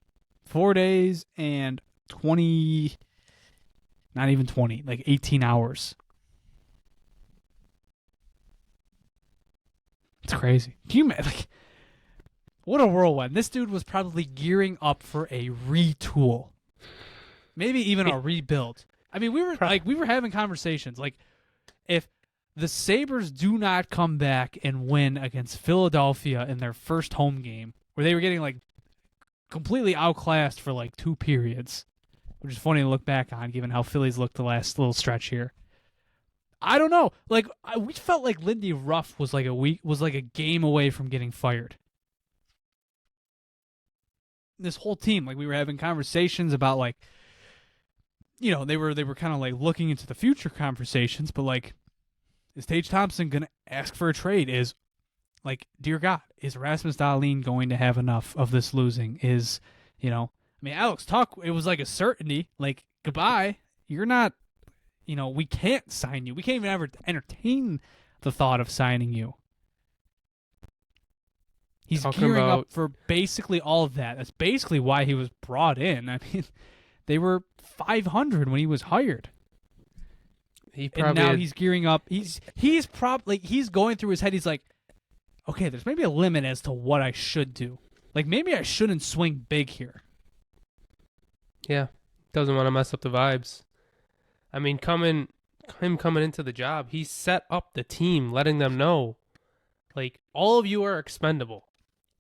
4 days and 20. Not even 20. Like 18 hours. It's crazy. Can you imagine? Like, what a whirlwind. This dude was probably gearing up for a retool. Maybe even a rebuild. I mean, we were having conversations. Like, if the Sabres do not come back and win against Philadelphia in their first home game, where they were getting like completely outclassed for like 2 periods, which is funny to look back on, given how Phillies looked the last little stretch here. I don't know. Like, we felt like Lindy Ruff was like a game away from getting fired. This whole team, like, we were having conversations about, like, you know, they were kind of like looking into the future conversations, but like, is Tage Thompson gonna ask for a trade? Is, like, dear God, is Rasmus Dahlin going to have enough of this losing? Is, you know, I mean, Alex Tuch, it was like a certainty, like, goodbye. You're not, you know, we can't sign you. We can't even ever entertain the thought of signing you. He's gearing up for basically all of that. That's basically why he was brought in. I mean, they were 500 when he was hired. And now he's gearing up. He's probably he's going through his head. He's like, okay, there's maybe a limit as to what I should do. Like, maybe I shouldn't swing big here. Yeah, doesn't want to mess up the vibes. I mean, coming into the job, he set up the team, letting them know, like, all of you are expendable.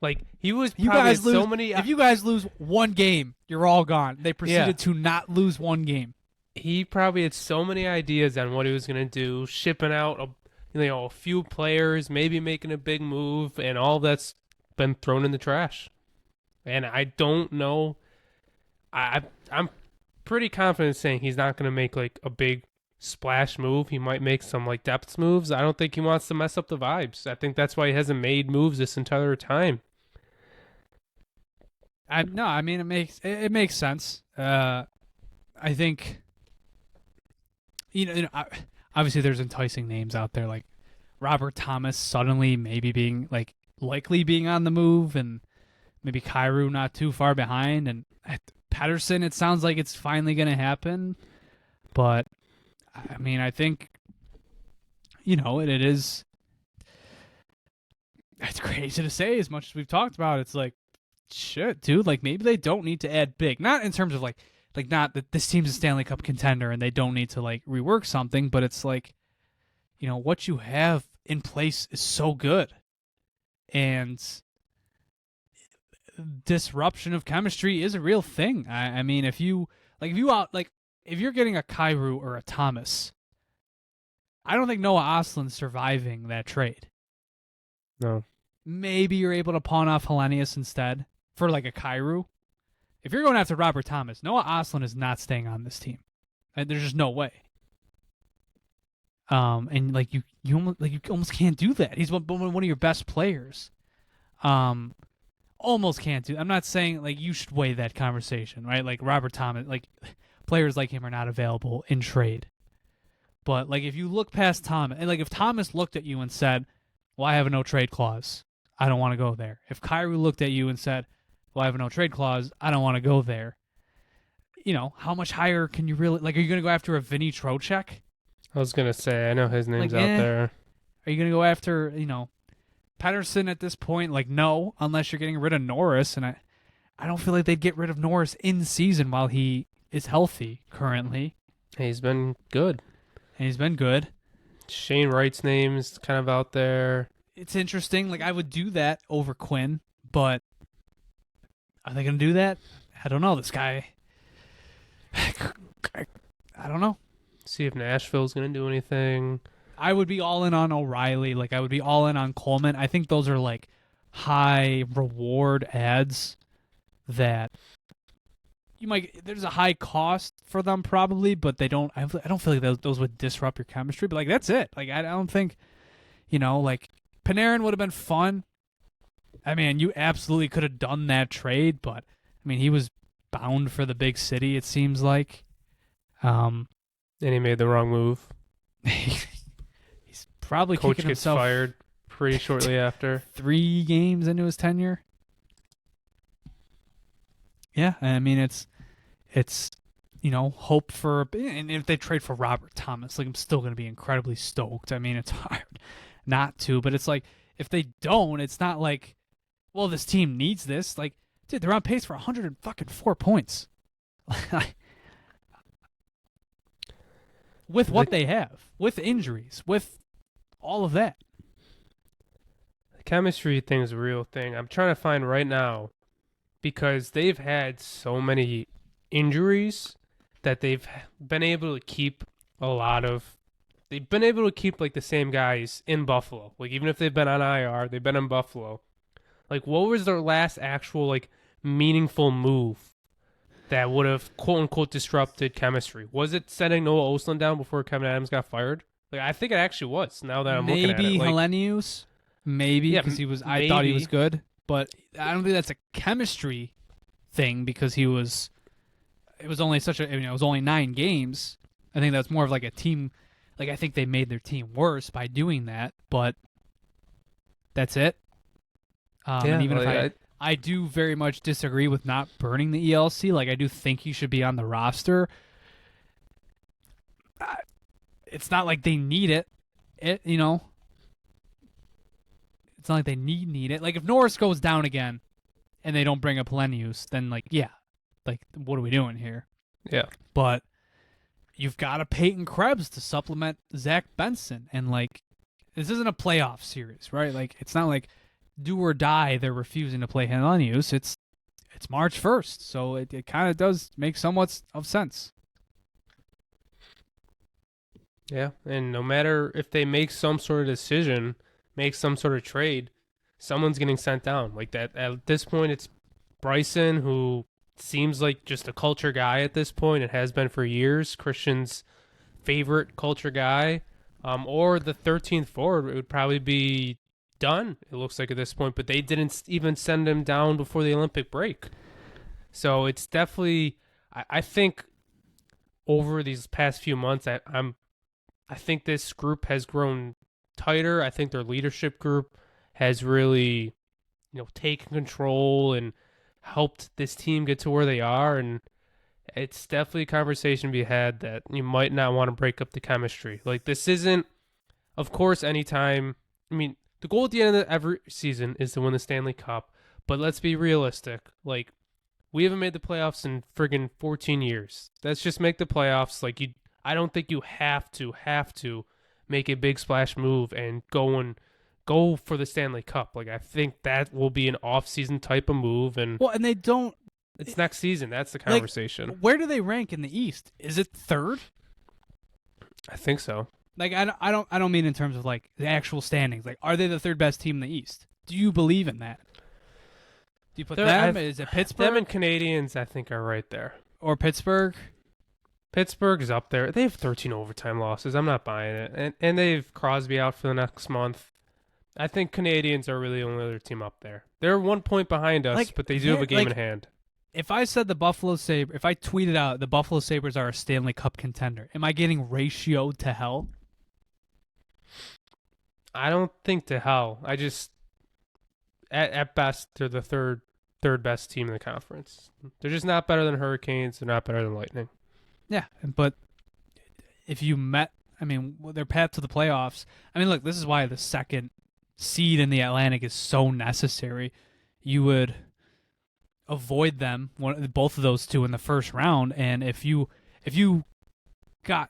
Like, he was probably so many. If you guys lose one game, you're all gone. They proceeded to not lose one game. He probably had so many ideas on what he was going to do, shipping out a few players, maybe making a big move, and all that's been thrown in the trash. And I don't know. I'm pretty confident saying he's not going to make like a big splash move. He might make some like depth moves. I don't think he wants to mess up the vibes. I think that's why he hasn't made moves this entire time. I mean, it makes sense. I think, obviously there's enticing names out there like Robert Thomas suddenly maybe being like likely being on the move, and maybe Kyrou not too far behind, and Pettersson, it sounds like it's finally going to happen. But I mean, I think, it is. It's crazy to say as much as we've talked about. It's like, shit, dude. Like, maybe they don't need to add big. Not in terms of like not that this team's a Stanley Cup contender and they don't need to like rework something, but it's like, what you have in place is so good, and disruption of chemistry is a real thing. I mean, if you're getting a Kyrou or a Thomas, I don't think Noah Ostlund's surviving that trade. No. Maybe you're able to pawn off Hellenius instead for like a Kyrou. If you're going after Robert Thomas, Noah Ostlund is not staying on this team. There's just no way. And like you almost can't do that. He's one of your best players. Almost can't do. I'm not saying like you should weigh that conversation, right? Like Robert Thomas, like players like him are not available in trade. But like if you look past Thomas, and like if Thomas looked at you and said, "Well, I have a no trade clause. I don't want to go there." If Kyrou looked at you and said, "Well, I have a no trade clause. I don't want to go there." How much higher can you really like? Are you going to go after a Vinny Trocheck? I was gonna say, I know his name's out there. Are you going to go after Pettersson at this point? Like, no, unless you're getting rid of Norris, and I don't feel like they'd get rid of Norris in season while he is healthy currently. He's been good. Shane Wright's name's kind of out there. It's interesting. Like, I would do that over Quinn, But are they going to do that? I don't know. This guy, I don't know. See if Nashville's going to do anything. I would be all in on O'Reilly. Like, I would be all in on Coleman. I think those are like high reward ads that you might. There's a high cost for them probably, but they don't. I don't feel like those would disrupt your chemistry. But like, that's it. Like, I don't think, like Panarin would have been fun. I mean, you absolutely could have done that trade, but I mean, he was bound for the big city. It seems like. And he made the wrong move. He's probably Coach kicking gets himself fired pretty shortly after. 3 games into his tenure. Yeah, I mean it's hope for, and if they trade for Robert Thomas, like I'm still going to be incredibly stoked. I mean, it's hard not to, but it's like if they don't, it's not like, well, this team needs this. Like, dude, they're on pace for 104 points. With what they have, with injuries, with all of that. The chemistry thing is a real thing. I'm trying to find right now because they've had so many injuries that they've been able to keep they've been able to keep like the same guys in Buffalo. Like even if they've been on IR, they've been in Buffalo. Like what was their last actual like meaningful move that would have quote unquote disrupted chemistry? Was it sending Noah Ostlund down before Kevin Adams got fired? Like I think it actually was. Now that I'm looking at it, maybe like, Hellenius, maybe because I thought he was good, but I don't think that's a chemistry thing because it was only it was only 9 games. I think that's more of like a team. Like I think they made their team worse by doing that, but that's it. And even if I do very much disagree with not burning the ELC. Like I do think he should be on the roster. It's not like they need it. It's not like they need it. Like if Norris goes down again, and they don't bring up Hellenius, then like what are we doing here? Yeah. But you've got a Peyton Krebs to supplement Zach Benson, and like this isn't a playoff series, right? Like it's not like do or die they're refusing to play Hellenius. It's March 1st, so it kind of does make somewhat of sense. Yeah, and no matter if they make some sort of decision, make some sort of trade, someone's getting sent down. Like that at this point, it's Bryson, who seems like just a culture guy at this point. It has been for years. Christian's favorite culture guy, or the 13th forward. It would probably be done. It looks like at this point, but they didn't even send him down before the Olympic break. So it's definitely, I think, over these past few months, I think this group has grown tighter. I think their leadership group has really, taken control and helped this team get to where they are. And it's definitely a conversation to be had that you might not want to break up the chemistry. Like this isn't, of course, anytime. I mean, the goal at the end of every season is to win the Stanley Cup. But let's be realistic. Like we haven't made the playoffs in friggin' 14 years. Let's just make the playoffs. Like I don't think you have to make a big splash move and go for the Stanley Cup. Like I think that will be an off-season type of move, and they don't. It's next season. That's the conversation. Like, where do they rank in the East? Is it 3rd? I think so. Like I don't mean in terms of like the actual standings. Like are they the 3rd best team in the East? Do you believe in that? Do you put them? Is it Pittsburgh? Them and Canadians, I think, are right there. Or Pittsburgh? Pittsburgh is up there. They have 13 overtime losses. I'm not buying it. And they have Crosby out for the next month. I think Canadians are really the only other team up there. They're 1 point behind us, but they do have a game in hand. If I said if I tweeted out the Buffalo Sabres are a Stanley Cup contender, am I getting ratioed to hell? I don't think to hell. I just, at best, they're the third best team in the conference. They're just not better than Hurricanes. They're not better than Lightning. Yeah, but if you their path to the playoffs. I mean, look, this is why the 2nd seed in the Atlantic is so necessary. You would avoid them, both of those two in the first round, and if you have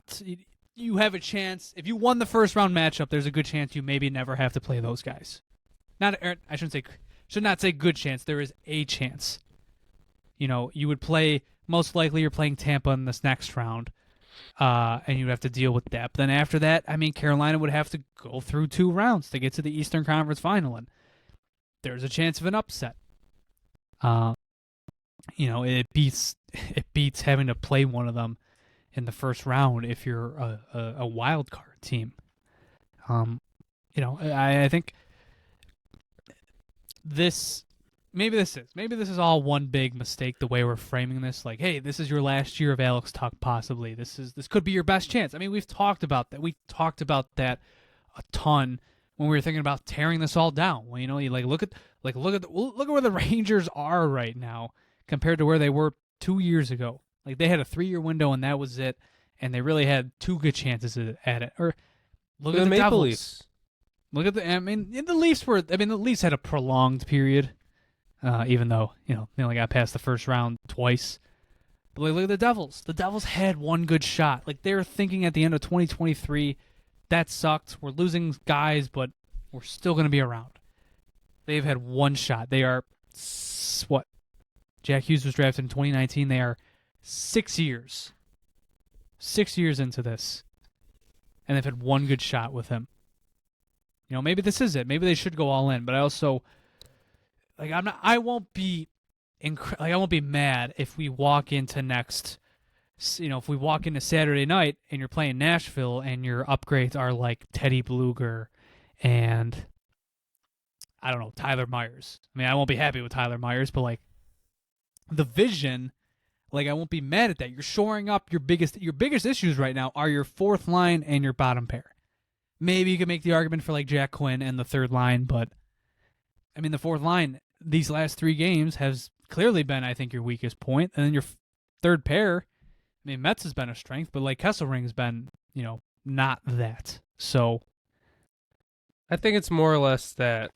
a chance. If you won the first round matchup, there's a good chance you maybe never have to play those guys. I shouldn't say should not say good chance. There is a chance. You would play, most likely you're playing Tampa in this next round, and you'd have to deal with that. But then after that, Carolina would have to go through 2 rounds to get to the Eastern Conference Final, and there's a chance of an upset. It beats having to play one of them in the first round if you're a wild card team. I think maybe this is all one big mistake the way we're framing this. Like, hey, this is your last year of Alex Tuch, possibly. This could be your best chance. We've talked about that. We talked about that a ton when we were thinking about tearing this all down. Well, you look at where the Rangers are right now compared to where they were 2 years ago. Like, they had a 3-year window and that was it, and they really had 2 good chances at it. Or look at the Maple Devils. Leafs. Look at the Leafs the Leafs had a prolonged period, even though they only got past the first round twice. But look at the Devils. The Devils had 1 good shot. Like, they're thinking at the end of 2023, that sucked. We're losing guys, but we're still going to be around. They've had 1 shot. They are what? Jack Hughes was drafted in 2019. They are 6 years into this, and they've had 1 good shot with him. Maybe this is it. Maybe they should go all in. But I also, I won't be mad if we walk into if we walk into Saturday night and you're playing Nashville and your upgrades are like Teddy Bluger and I don't know, Tyler Myers. I won't be happy with Tyler Myers, but the vision, I won't be mad at that. You're shoring up your biggest issues right now are your 4th line and your bottom pair. Maybe you could make the argument for Jack Quinn and the 3rd line, but the 4th line these last 3 games has clearly been, I think, your weakest point. And then your 3rd pair, Metz has been a strength, but Kesselring's been, not that. So I think it's more or less that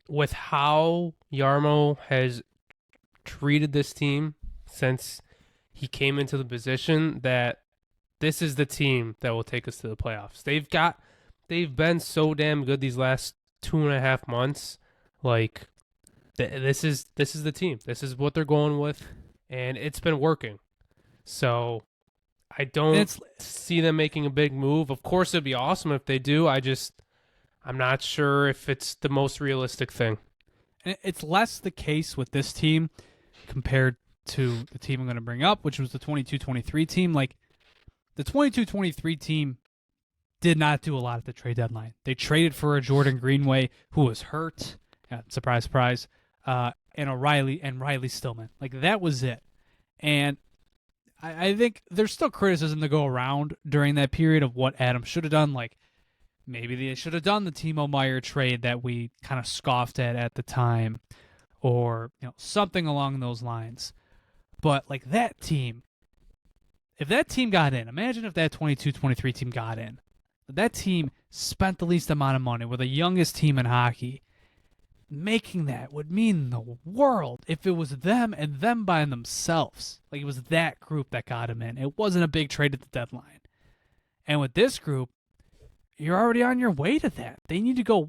with how Jarmo has treated this team since he came into the position, that this is the team that will take us to the playoffs. They've been so damn good these last 2.5 months. This is the team. This is what they're going with, and it's been working. So I don't see them making a big move. Of course, it'd be awesome if they do. I'm not sure if it's the most realistic thing. And it's less the case with this team compared to the team I'm going to bring up, which was the 22-23 team. The 22-23 team did not do a lot at the trade deadline. They traded for a Jordan Greenway who was hurt. Surprise, surprise. And Riley Stillman. That was it. And I think there's still criticism to go around during that period of what Adams should have done. Maybe they should have done the Timo Meier trade that we kind of scoffed at the time, or something along those lines. But that team, if that team got in, imagine if that 22-23 team got in. That team spent the least amount of money. We're the youngest team in hockey. Making that would mean the world if it was them and them by themselves. It was that group that got him in. It wasn't a big trade at the deadline. And with this group, you're already on your way to that. They need to go,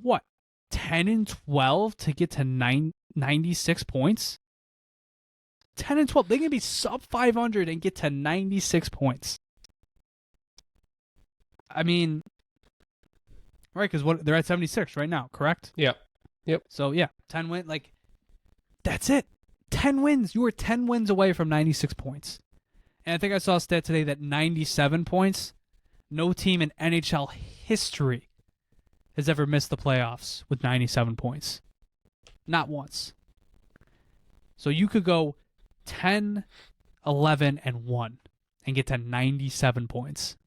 10-12 to get to 96 points? 10-12. They can be sub 500 and get to 96 points. Right, because they're at 76 right now, correct? Yep. So, 10 wins. That's it. 10 wins. You were 10 wins away from 96 points. And I think I saw a stat today that 97 points, no team in NHL history has ever missed the playoffs with 97 points. Not once. So you could go 10, 11, and 1 and get to 97 points.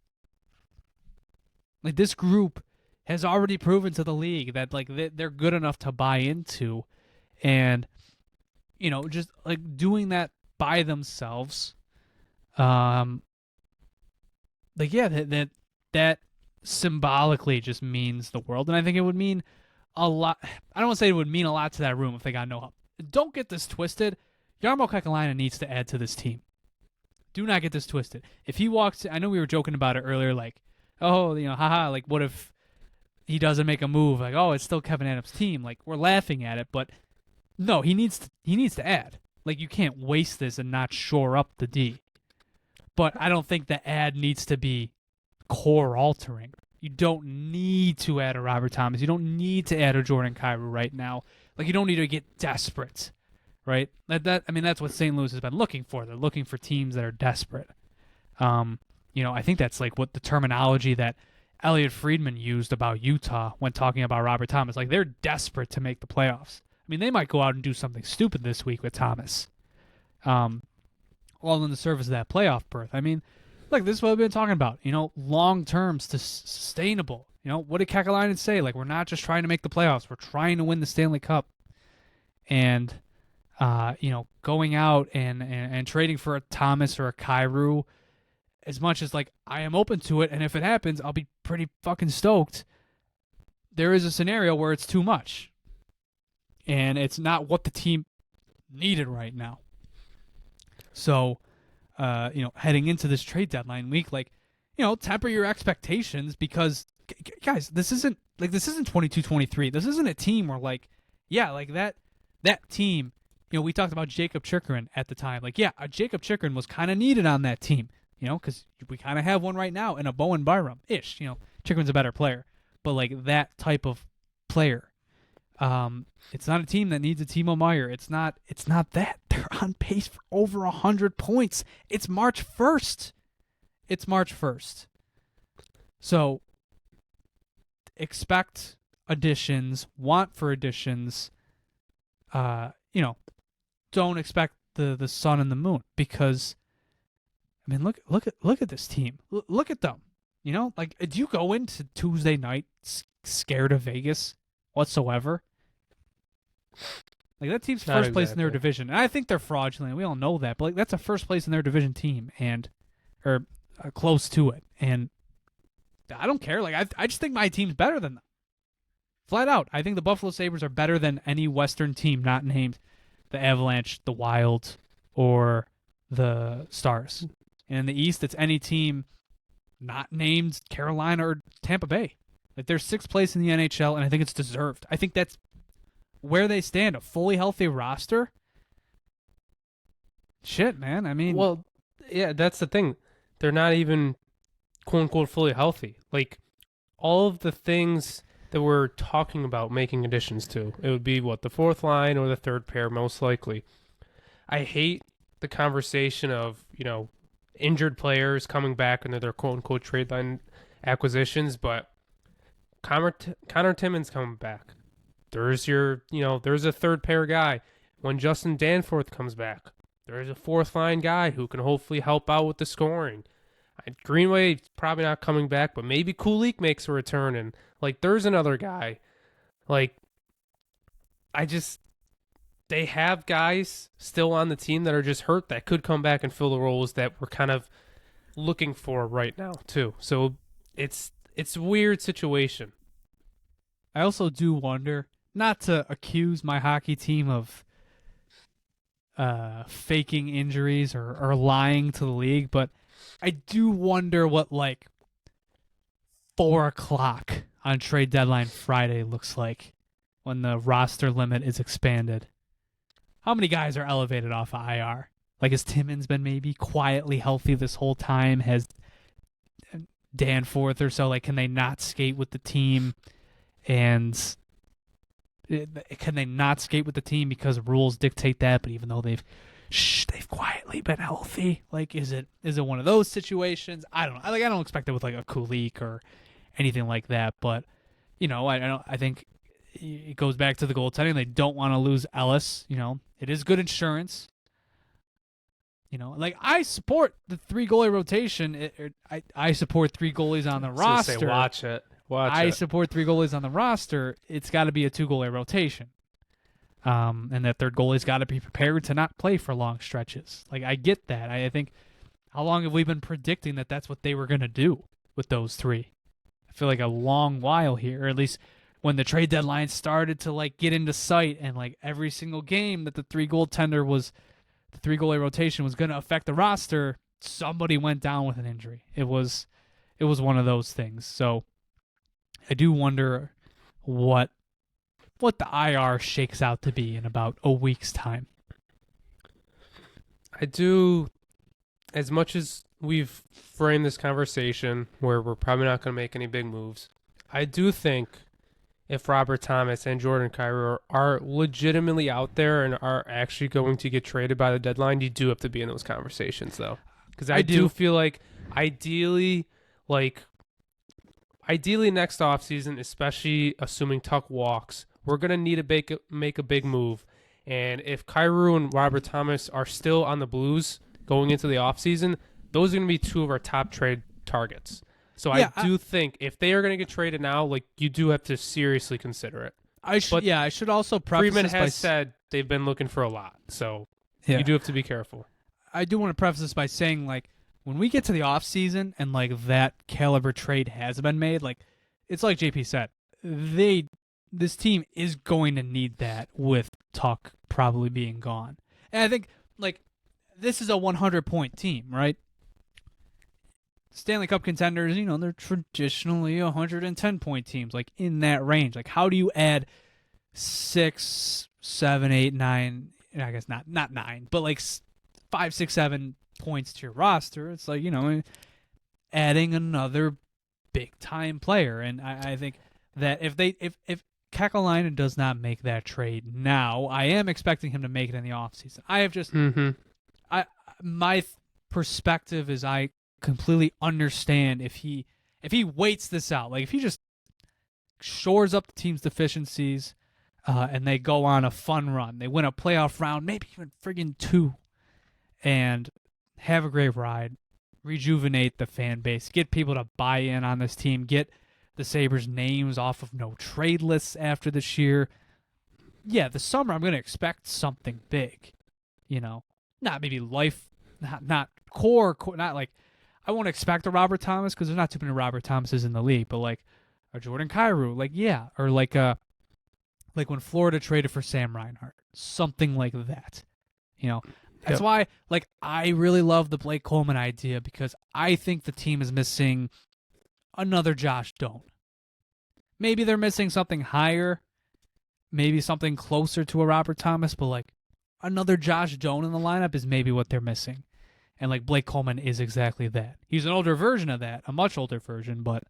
This group has already proven to the league that they're good enough to buy into, and just doing that by themselves, that symbolically just means the world. And I think it would mean a lot. I don't want to say it would mean a lot to that room if they got no help. Don't get this twisted. Jarmo Kekalainen needs to add to this team. Do not get this twisted. If he walks, I know we were joking about it earlier, haha, what if he doesn't make a move, like, oh, it's still Kevin Adams' team. Like, we're laughing at it, but no, he needs to add. Like, you can't waste this and not shore up the D. But I don't think the add needs to be core altering. You don't need to add a Robert Thomas. You don't need to add a Jordan Kyrou right now. Like, you don't need to get desperate, right? That's what St. Louis has been looking for. They're looking for teams that are desperate. I think that's like what the terminology that Elliot Friedman used about Utah when talking about Robert Thomas. Like, they're desperate to make the playoffs. I mean, they might go out and do something stupid this week with Thomas. All in the service of that playoff berth. I mean, look, this is what we've been talking about. Long-term, sustainable. What did Kekalainen say? Like, we're not just trying to make the playoffs. We're trying to win the Stanley Cup. And, going out and trading for a Thomas or a Kyrou, as much as, like, I am open to it, and if it happens, I'll be pretty fucking stoked. There is a scenario where it's too much. And it's not what the team needed right now. So, heading into this trade deadline week, like, temper your expectations because, guys, this isn't 22-23. This isn't a team where, like, yeah, like that team, we talked about Jacob Chikrin at the time. Like, yeah, Jacob Chikrin was kind of needed on that team, because we kind of have one right now in a Bowen Byram-ish. Chikrin's a better player. But, like, that type of player, it's not a team that needs a Timo Meier. It's not that. They're on pace for over 100 points. It's March 1st. So expect additions, want for additions. Don't expect the sun and the moon because, I mean, look at this team. Look at them. Like, do you go into Tuesday night scared of Vegas whatsoever? Like, that team's first place in their division, and I think they're fraudulent. We all know that, but, like, that's a first place in their division team, or close to it. And I don't care. Like, I just think my team's better than them, flat out. I think the Buffalo Sabres are better than any Western team not named the Avalanche, the Wild, or the Stars. And in the East, it's any team not named Carolina or Tampa Bay. Like, they're sixth place in the NHL, and I think it's deserved. I think that's where they stand, a fully healthy roster. Shit, man. I mean, well, yeah, that's the thing. They're not even quote unquote fully healthy. Like, all of the things that we're talking about making additions to, it would be the fourth line or the third pair, most likely. I hate the conversation of, injured players coming back into their quote unquote trade line acquisitions, but Connor Timmins coming back. There's there's a third pair guy. When Justin Danforth comes back, there's a fourth line guy who can hopefully help out with the scoring. Greenway probably not coming back, but maybe Kulik makes a return, and, like, there's another guy. Like, they have guys still on the team that are just hurt that could come back and fill the roles that we're kind of looking for right now too. So it's a weird situation. I also do wonder, not to accuse my hockey team of faking injuries or lying to the league, but I do wonder what, like, 4:00 on trade deadline Friday looks like when the roster limit is expanded. How many guys are elevated off of IR? Like, has Timmins been maybe quietly healthy this whole time? Has Danforth or so? Like, can they not skate with the team? And can they not skate with the team because rules dictate that? But even though they've quietly been healthy, like, is it one of those situations? I don't know. I don't expect it with, like, a Kulik or anything like that. But I think it goes back to the goaltending. They don't want to lose Ellis. It is good insurance. Like, I support the 3 goalie rotation. I support 3 goalies on the roster. Say, watch it. I support 3 goalies on the roster. It's got to be a 2 goalie rotation. And that third goalie's got to be prepared to not play for long stretches. Like, I get that. I think, how long have we been predicting that that's what they were going to do with those 3? I feel like a long while here, or at least when the trade deadline started to, like, get into sight, and, like, every single game that the 3 goalie rotation was going to affect the roster, somebody went down with an injury. It was one of those things. So I do wonder what the IR shakes out to be in about a week's time. I do, as much as we've framed this conversation where we're probably not going to make any big moves, I do think if Robert Thomas and Jordan Kyrou are legitimately out there and are actually going to get traded by the deadline, you do have to be in those conversations, though. Because I do feel like ideally next offseason, especially assuming Tuch walks, we're going to need to make a big move. And if Kyrou and Robert Thomas are still on the Blues going into the offseason, those are going to be two of our top trade targets. So yeah, I do think if they are going to get traded now, like, you do have to seriously consider it. I should also preface Friedman this has said they've been looking for a lot, so you do have to be careful. I do want to preface this by saying, like, when we get to the offseason and, like, that caliber trade has been made, like, it's like JP said, this team is going to need that with Tuch probably being gone. And I think, like, this is a 100-point team, right? Stanley Cup contenders, they're traditionally 110-point teams, like, in that range. Like, how do you add 6, 7, 8, 9, I guess not 9, but like 5, 6, 7 points to your roster? It's like, adding another big-time player. And I think that if Kekalainen does not make that trade now, I am expecting him to make it in the offseason. I have just my perspective is I completely understand if he waits this out, like if he just shores up the team's deficiencies and they go on a fun run, they win a playoff round, maybe even friggin' 2, and have a great ride, rejuvenate the fan base, get people to buy in on this team, get the Sabres' names off of no trade lists after this year. Yeah, the summer I'm going to expect something big, not maybe not core, not like, I won't expect a Robert Thomas because there's not too many Robert Thomases in the league, but like a Jordan Kyrou, like, yeah, or like when Florida traded for Sam Reinhart, something like that. That's why, like, I really love the Blake Coleman idea because I think the team is missing another Josh Doan. Maybe they're missing something higher, maybe something closer to a Robert Thomas, but like another Josh Doan in the lineup is maybe what they're missing. And like Blake Coleman is exactly that. He's an older version of that, a much older version, but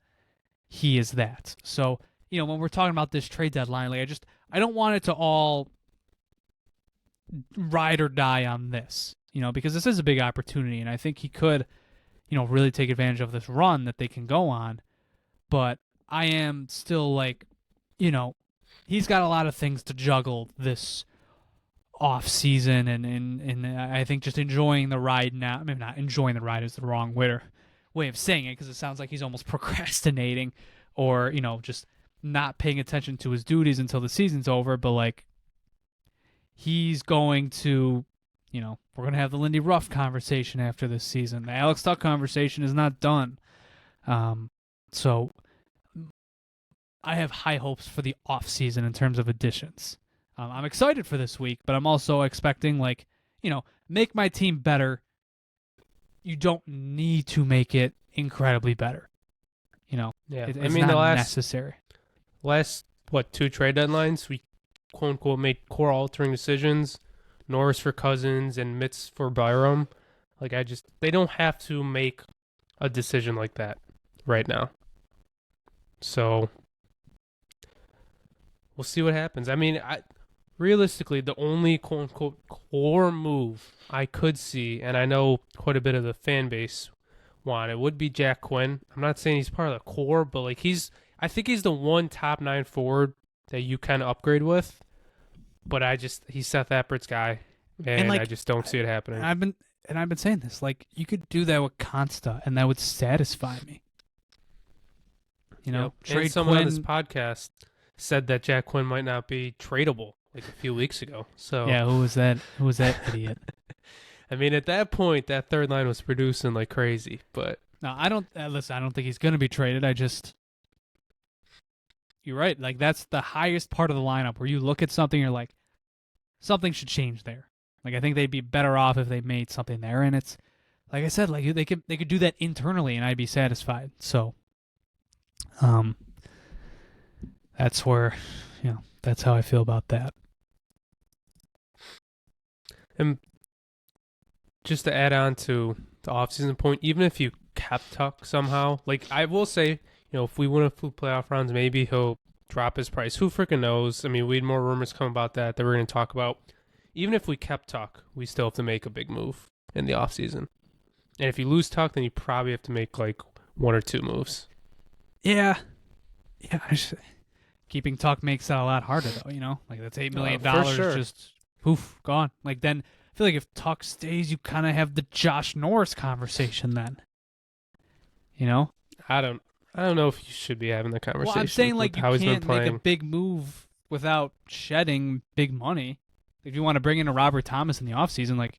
he is that. So, when we're talking about this trade deadline, like I don't want it to all ride or die on this, because this is a big opportunity, and I think he could, really take advantage of this run that they can go on. But I am still like, he's got a lot of things to juggle this off season, and I think just enjoying the ride now. Maybe not enjoying the ride is the wrong way of saying it, because it sounds like he's almost procrastinating or just not paying attention to his duties until the season's over. But like, he's going to, we're going to have the Lindy Ruff conversation after this season. The Alex Tuch conversation is not done. So I have high hopes for the off season in terms of additions. I'm excited for this week, but I'm also expecting, like, make my team better. You don't need to make it incredibly better. Yeah. It's not necessary. Last 2 trade deadlines, we quote unquote made core altering decisions. Norris for Cousins and Mitz for Byram. Like, they don't have to make a decision like that right now. So we'll see what happens. I mean, realistically, the only quote-unquote core move I could see, and I know quite a bit of the fan base want it, would be Jack Quinn. I'm not saying he's part of the core, but like, I think he's the one top 9 forward that you kind of upgrade with. But he's Seth Appert's guy, and like, I just don't see it happening. I've been saying this, like, you could do that with Consta, and that would satisfy me. Trade and someone Quinn on this podcast said that Jack Quinn might not be tradable like a few weeks ago. So yeah, who was that idiot? I mean, at that point, that third line was producing like crazy. But no, I don't listen. I don't think he's going to be traded. You're right. Like, that's the highest part of the lineup where you look at something, you're like, something should change there. Like, I think they'd be better off if they made something there. And it's like I said, like, they could do that internally, and I'd be satisfied. So, that's where, that's how I feel about that. And just to add on to the offseason point, even if you kept Tuch somehow, like I will say, if we win a few playoff rounds, maybe he'll drop his price. Who freaking knows? I mean, we had more rumors come about that we're going to talk about. Even if we kept Tuch, we still have to make a big move in the offseason. And if you lose Tuch, then you probably have to make like one or two moves. Yeah. Yeah. Keeping Tuch makes that a lot harder, though, Like, that's $8 million sure. just, poof, gone. Like, then I feel like if Tuch stays, you kind of have the Josh Norris conversation then. I don't know if you should be having the conversation. Well, I'm saying, like, you how he's been can't make playing. a big move without shedding big money. If you want to bring in a Robert Thomas in the offseason, like,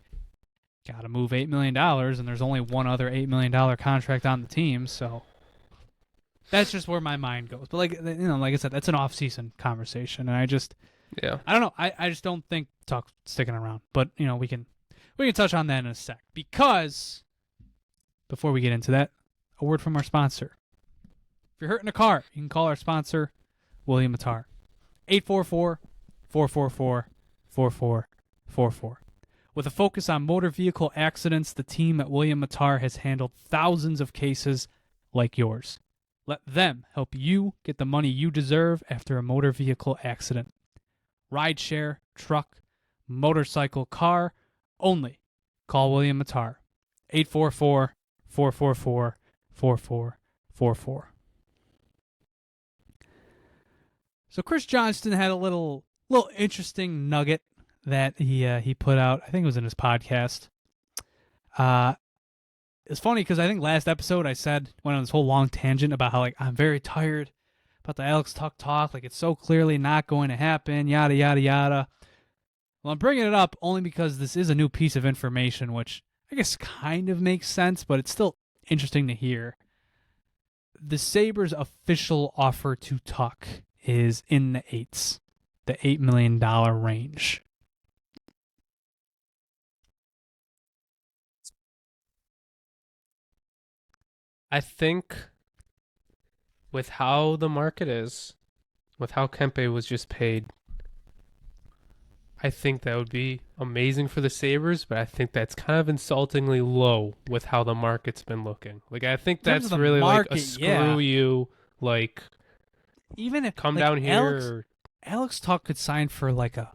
got to move $8 million, and there's only one other $8 million contract on the team, so that's just where my mind goes. But, like, like I said, that's an off-season conversation, and I don't know. I just don't think Tuch's sticking around. But, we can touch on that in a sec. Because, before we get into that, a word from our sponsor. If you're hurt in a car, you can call our sponsor, William Mattar. 844-444-4444. With a focus on motor vehicle accidents, the team at William Mattar has handled thousands of cases like yours. Let them help you get the money you deserve after a motor vehicle accident. Rideshare, truck, motorcycle, car, only call William Mattar. 844-444-4444. So Chris Johnston had a little interesting nugget that he put out. I think it was in his podcast. It's funny because I think last episode I went on this whole long tangent about how, like, I'm very tired about the Alex Tuch talk. Like, it's so clearly not going to happen, yada, yada, yada. Well, I'm bringing it up only because this is a new piece of information, which I guess kind of makes sense, but it's still interesting to hear. The Sabres' official offer to Tuch is in the eights, the $8 million range. I think with how the market is, with how Kempe was just paid, I think that would be amazing for the Sabres, but I think that's kind of insultingly low with how the market's been looking. Like, I think that's really market, like a screw you, like, even if come like down here. Alex Tuch could sign for like a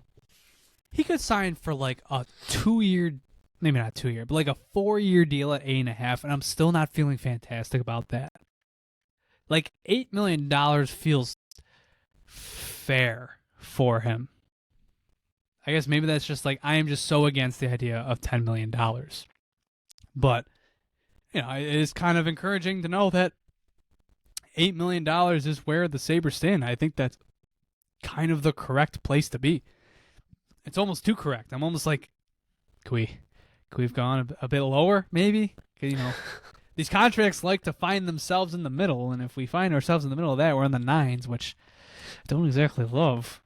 2-year, maybe not 2-year, but like a 4-year deal at 8.5, and I'm still not feeling fantastic about that. Like, $8 million feels fair for him. I guess maybe that's just like, I am just so against the idea of $10 million. But, it is kind of encouraging to know that $8 million is where the Sabres stand. I think that's kind of the correct place to be. It's almost too correct. I'm almost like, could we've gone a bit lower, maybe? These contracts like to find themselves in the middle, and if we find ourselves in the middle of that, we're in the 9s, which I don't exactly love.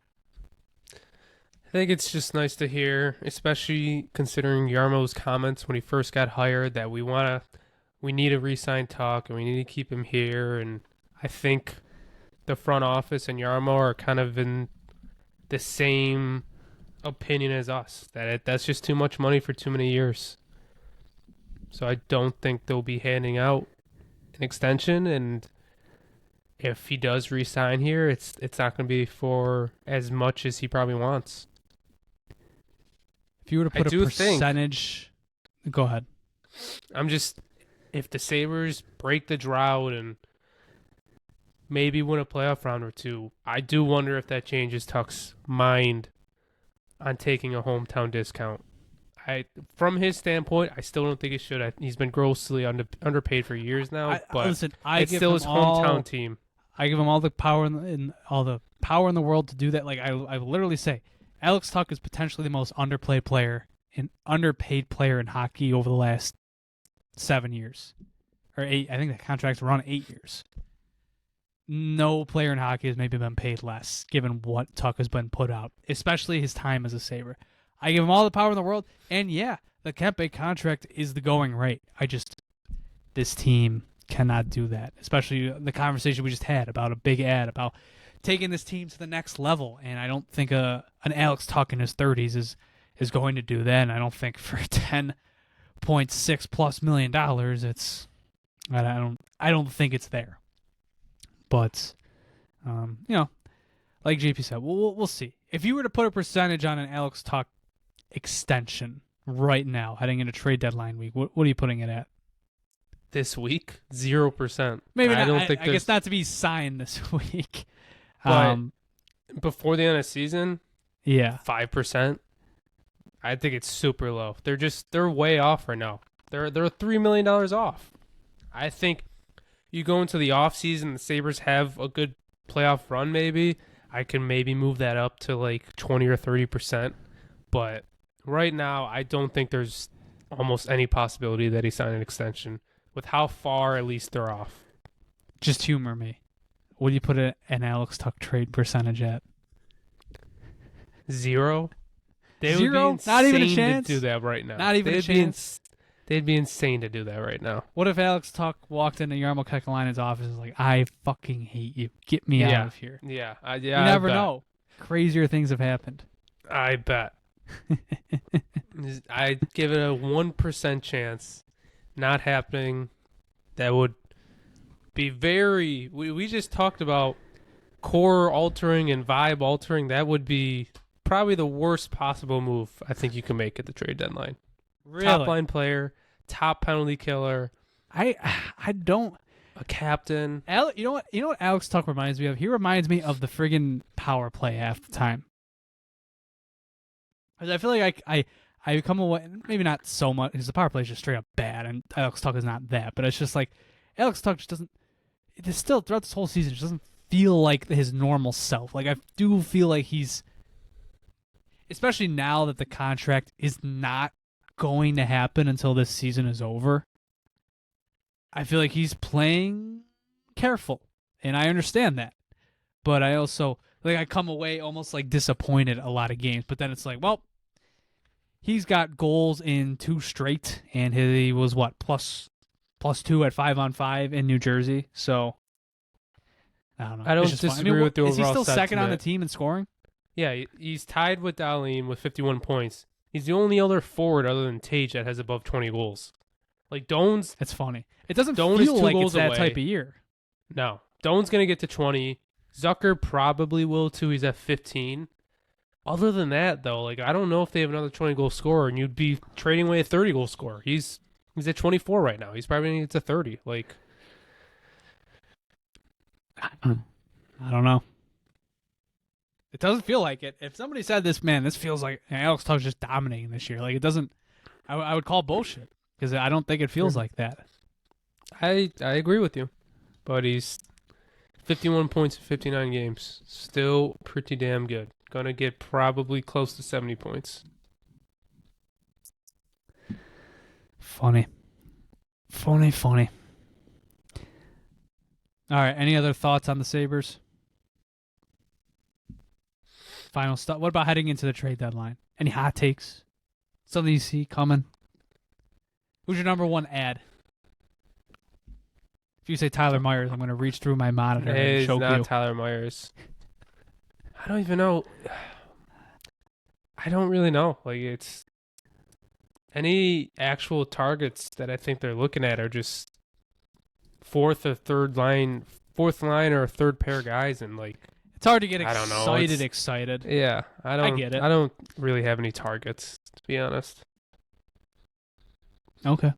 I think it's just nice to hear, especially considering Jarmo's comments when he first got hired, that we need to re-sign Tuch and we need to keep him here. And I think the front office and Jarmo are kind of in the same opinion as us, that that's just too much money for too many years. So I don't think they'll be handing out an extension, and if he does re-sign here, it's not going to be for as much as he probably wants. If you were to put a percentage, go ahead. If the Sabres break the drought and maybe win a playoff round or two, I do wonder if that changes Tuch's mind on taking a hometown discount. From his standpoint, I still don't think he should. He's been grossly underpaid for years now, it's still his hometown team. I give him all the power in the world to do that. Like, I literally say, Alex Tuch is potentially the most underpaid player in hockey over the last 7 years or 8. I think the contract's run 8 years. No player in hockey has maybe been paid less, given what Tuch has been put out, especially his time as a Sabre. I give him all the power in the world, and yeah, the Kempe contract is the going rate. This team cannot do that, especially the conversation we just had about a big ad, about taking this team to the next level. And I don't think an Alex Tuch in his 30s is going to do that. And I don't think for $10.6+ million, I don't think it's there. But like JP said, we'll see. If you were to put a percentage on an Alex Tuch extension right now, heading into trade deadline week, what are you putting it at? This week, 0%. Maybe I not, don't think I guess not to be signed this week. But before the end of the season, yeah, 5%. I think it's super low. They're way off right now. They're $3 million off. I think you go into the offseason, the Sabres have a good playoff run maybe. I can maybe move that up to like 20 or 30%. But right now, I don't think there's almost any possibility that he signed an extension with how far at least they're off. Just humor me. What do you put an Alex Tuch trade percentage at? 0? They Zero? would be Not even a insane chance? to do that right now. Not even a chance? They'd be insane to do that right now. What if Alex Tuch walked into Jarmo Kekalainen's office and was like, I fucking hate you. Get me out of here. Yeah. You never know. Crazier things have happened. I bet. I'd give it a 1% chance. Not happening. That would be very... We just talked about core altering and vibe altering. That would be probably the worst possible move I think you can make at the trade deadline. Really? Top line player, top penalty killer. I don't... A captain. You know what Alex Tuch reminds me of? He reminds me of the friggin' power play half the time. Because I feel like I come away, maybe not so much, because the power play is just straight up bad, and Alex Tuch is not that, but it's just like, Alex Tuch just doesn't, it's still, throughout this whole season, just doesn't feel like his normal self. Like, I do feel like he's, especially now that the contract is not going to happen until this season is over, I feel like he's playing careful, and I understand that. But I also, like, I come away almost, like, disappointed a lot of games, but then it's like, well, he's got goals in 2 straight, and he was, what, plus 2 at 5-on-5 in New Jersey, so I don't know. I don't disagree with the overall Is he still sentiment. second on the team in scoring? Yeah, he's tied with Dahlin with 51 points. He's the only other forward other than Tuch that has above 20 goals. Like, Doan's... It's funny. It doesn't Doan is feel 2 like goals it's that away. type of year. No. Doan's going to get to 20. Zucker probably will, too. He's at 15. Other than that, though, like, I don't know if they have another 20-goal scorer, and you'd be trading away a 30-goal scorer. He's at 24 right now. He's probably going to get to 30. Like, I don't know. It doesn't feel like it. If somebody said this, man, this feels like Alex Tuch's just dominating this year. Like, it doesn't. I would call bullshit because I don't think it feels like that. I agree with you, but he's 51 points in 59 games. Still pretty damn good. Gonna get probably close to 70 points. Funny. All right. Any other thoughts on the Sabres? Final stuff. What about heading into the trade deadline? Any hot takes? Something you see coming? Who's your number one ad? If you say Tyler Myers, I'm going to reach through my monitor and It's choke not you. Tyler Myers. I don't even know. I don't really know. Like, it's any actual targets that I think they're looking at are just fourth line or third pair guys, and like It's hard to get I don't know. excited. Yeah, I get it. I don't really have any targets, to be honest. Okay.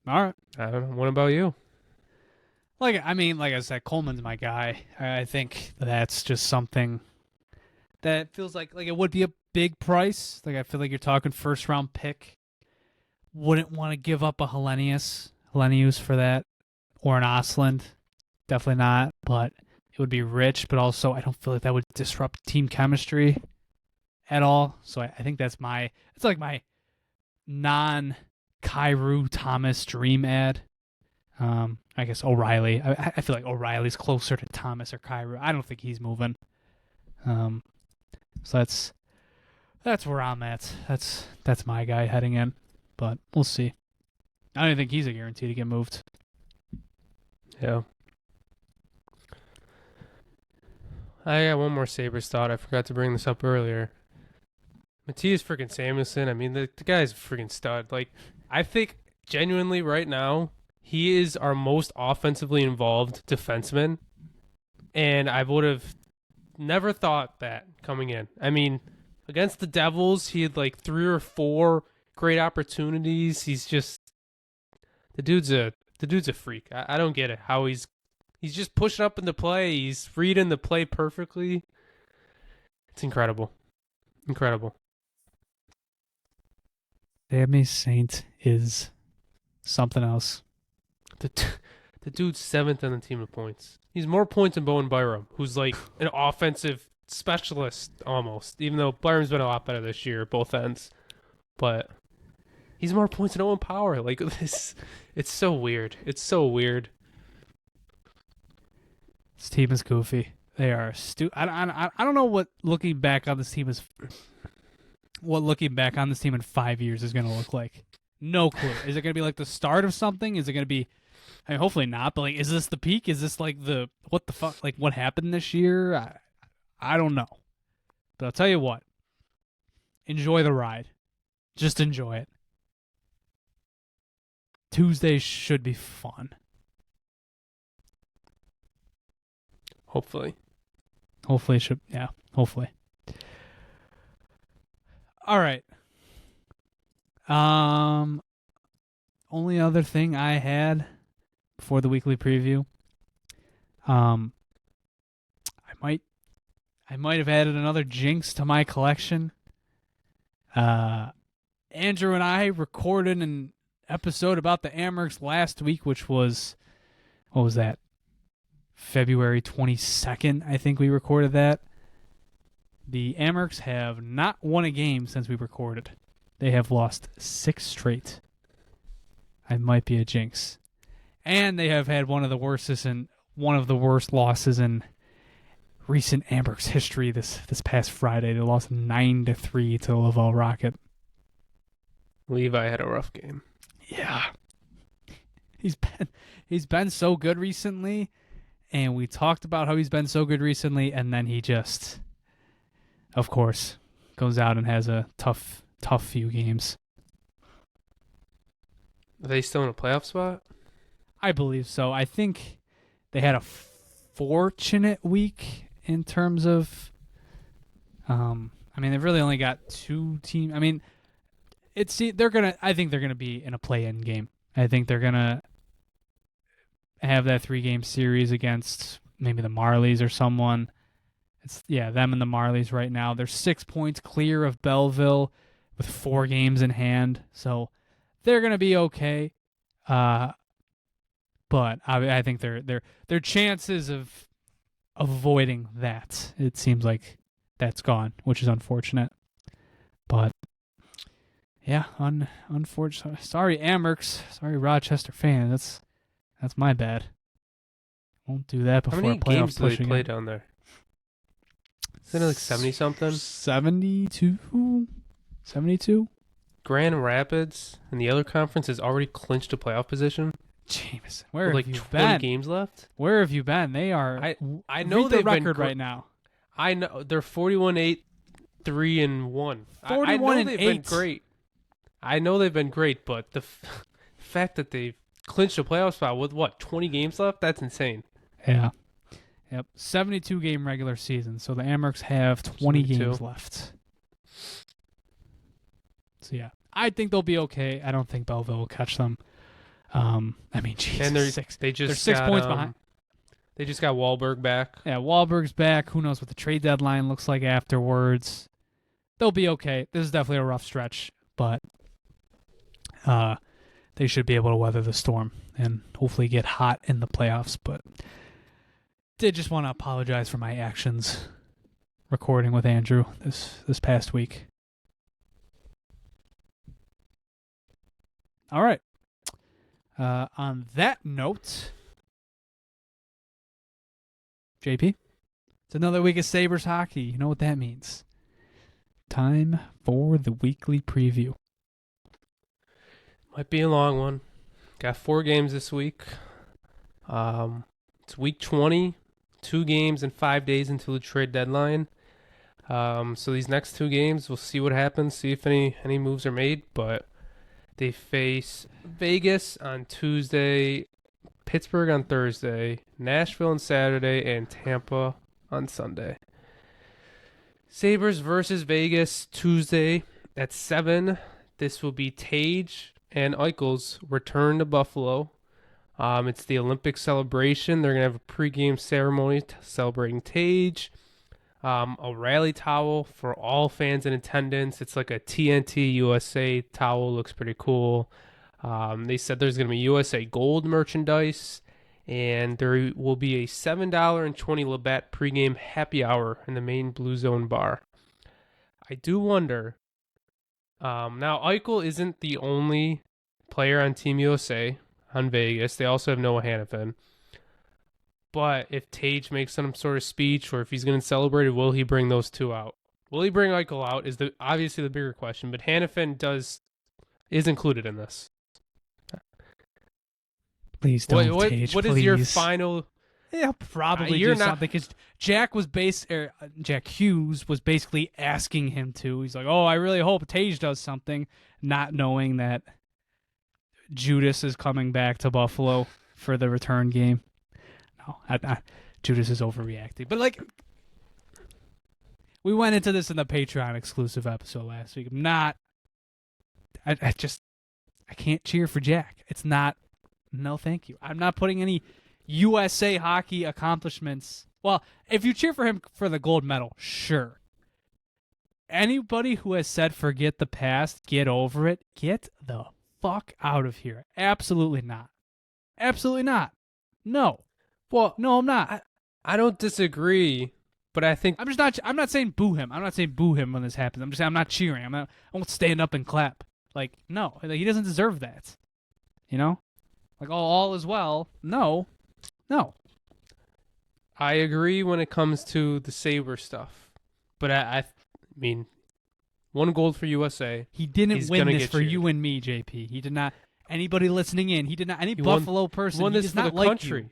All right. I don't know. What about you? Like I said, Coleman's my guy. I think that's just something that feels like it would be a big price. Like, I feel like you're talking first round pick. Wouldn't want to give up a Hellenius for that, or an Osland. Definitely not. But it would be rich. But also, I don't feel like that would disrupt team chemistry at all. So I think it's like my non-Kyrou Thomas dream ad. I guess O'Reilly. I feel like O'Reilly's closer to Thomas or Kyrou. I don't think he's moving. So that's where I'm at. That's my guy heading in, but we'll see. I don't even think he's a guarantee to get moved. Yeah. I got one more Sabres thought. I forgot to bring this up earlier. Matthias freaking Samuelsson. I mean, the guy's a freaking stud. Like, I think genuinely right now, he is our most offensively involved defenseman. And I would have never thought that coming in. I mean, against the Devils, he had like 3 or 4 great opportunities. He's just the dude's a freak. I don't get it. How he's just pushing up in the play. He's reading the play perfectly. It's incredible. Incredible. Sammy Saint is something else. The dude's 7th on the team in points. He's more points than Bowen Byram, who's like an offensive specialist almost, even though Byram's been a lot better this year, both ends. But he's more points than Owen Power. Like this, it's so weird. It's so weird. This team is goofy. They are I don't know what looking back on this team is. What looking back on this team in 5 years is going to look like. No clue. Is it going to be like the start of something? Is it going to be? I mean, hopefully not. But like, is this the peak? Is this like the what the fuck? Like what happened this year? I don't know. But I'll tell you what. Enjoy the ride. Just enjoy it. Tuesday should be fun. Hopefully. Hopefully it should. Yeah. Hopefully. All right. Only other thing I had before the weekly preview. I might have added another jinx to my collection. Andrew and I recorded an episode about the Amerks last week, which was, what was that? February 22nd, I think we recorded that. The Amerks have not won a game since we recorded. They have lost 6 straight. I might be a jinx. And they have had one of the worst losses in recent Amerks history this past Friday. They lost 9-3 to the Laval Rocket. Levi had a rough game. Yeah. He's been so good recently, and we talked about how he's been so good recently, and then he just, of course, goes out and has a tough few games. Are they still in a playoff spot? I believe so. I think they had a fortunate week in terms of, I mean, they've really only got 2 teams. I mean, I think they're gonna be in a play-in game. I think they're gonna have that 3-game series against maybe the Marlies or someone. It's them and the Marlies right now. They're 6 points clear of Belleville with 4 games in hand, so they're gonna be okay. But I think their chances of avoiding that, it seems like that's gone, which is unfortunate. But yeah, unfortunate. Sorry, Amerks. Sorry, Rochester fan. That's my bad. Won't do that before How many a playoff games do push they play again. down there? Isn't it like 70-something? 72? 72? Grand Rapids in the other conference has already clinched a playoff position. Jameson, where with have like you 20 been? games left. Where have you been? They are. I know read the they've been record right now. I know they're 41-8, 3-1. 41 I know and they've 8. been great. I know they've been great, but the fact that they've clinched a playoff spot with 20 games left, that's insane. Yeah. Yep. 72 game regular season. So the Amerks have 20 games left. So yeah, I think they'll be okay. I don't think Belleville will catch them. I mean, Jesus, and they're 6 points behind. They just got Wahlberg back. Yeah, Wahlberg's back. Who knows what the trade deadline looks like afterwards. They'll be okay. This is definitely a rough stretch, but they should be able to weather the storm and hopefully get hot in the playoffs. But did just want to apologize for my actions recording with Andrew this past week. All right. On that note, JP, it's another week of Sabres hockey. You know what that means. Time for the weekly preview. Might be a long one. Got 4 games this week. It's week 20, 2 games and 5 days until the trade deadline. So these next 2 games, we'll see what happens, see if any moves are made. But they face Vegas on Tuesday, Pittsburgh on Thursday, Nashville on Saturday, and Tampa on Sunday. Sabres versus Vegas Tuesday at 7. This will be Tage and Eichel's return to Buffalo. It's the Olympic celebration. They're going to have a pregame ceremony celebrating Tage. A rally towel for all fans in attendance. It's like a TNT USA towel. Looks pretty cool. They said there's going to be USA Gold merchandise. And there will be a $7.20 Labatt pregame happy hour in the main Blue Zone bar. I do wonder. Now, Eichel isn't the only player on Team USA on Vegas. They also have Noah Hannafin. But if Tage makes some sort of speech or if he's going to celebrate it, will he bring those two out? Will he bring Eichel out is obviously the bigger question. But Hannafin is included in this. Please don't, Tage, what please. Is your final? He'll probably do something because Jack Hughes was basically asking him to. He's like, "Oh, I really hope Tage does something," not knowing that Judas is coming back to Buffalo for the return game. No, Judas is overreacting. But like, we went into this in the Patreon exclusive episode last week. I can't cheer for Jack. It's not. No, thank you. I'm not putting any USA hockey accomplishments. Well, if you cheer for him for the gold medal, sure. Anybody who has said forget the past, get over it, get the fuck out of here. Absolutely not. Absolutely not. No. Well, no, I'm not. I don't disagree, but I think I'm not saying boo him. I'm not saying boo him when this happens. I'm just saying I'm not cheering. I won't stand up and clap. Like, no. He doesn't deserve that. You know? Like, all is well. No. I agree when it comes to the Sabre stuff. But I mean, 1 gold for USA. He didn't win this for you and me, JP. He did not. Anybody listening in, he did not. Any Buffalo person, he won this for the country.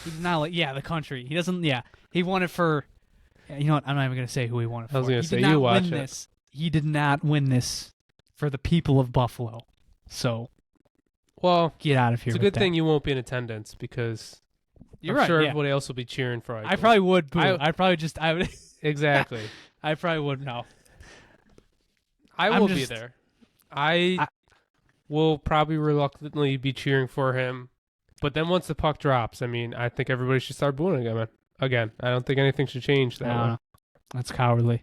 He did not like, the country. He doesn't, He won it for, you know what? I'm not even going to say who he won it for. I was going to say, you watch it. This. He did not win this for the people of Buffalo. So. Well, get out of here. It's a good thing you won't be in attendance because I'm sure everybody else will be cheering for Eichel. I probably would boo. I would exactly. I probably would know. I will be there. I will probably reluctantly be cheering for him, but then once the puck drops, I mean, I think everybody should start booing again. Again, I don't think anything should change that way. That's cowardly.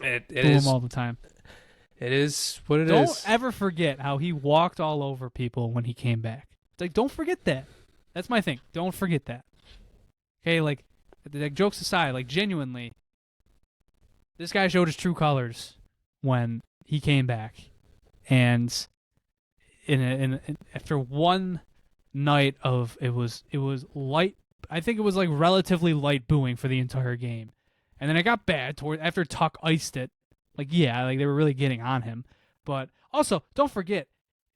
It boo is him all the time. It is what it is. Don't ever forget how he walked all over people when he came back. It's like, don't forget that. That's my thing. Don't forget that. Okay, like jokes aside, like genuinely, this guy showed his true colors when he came back, and after one night of it was light. I think it was like relatively light booing for the entire game, and then it got bad after Tuch iced it. Like, they were really getting on him. But also, don't forget,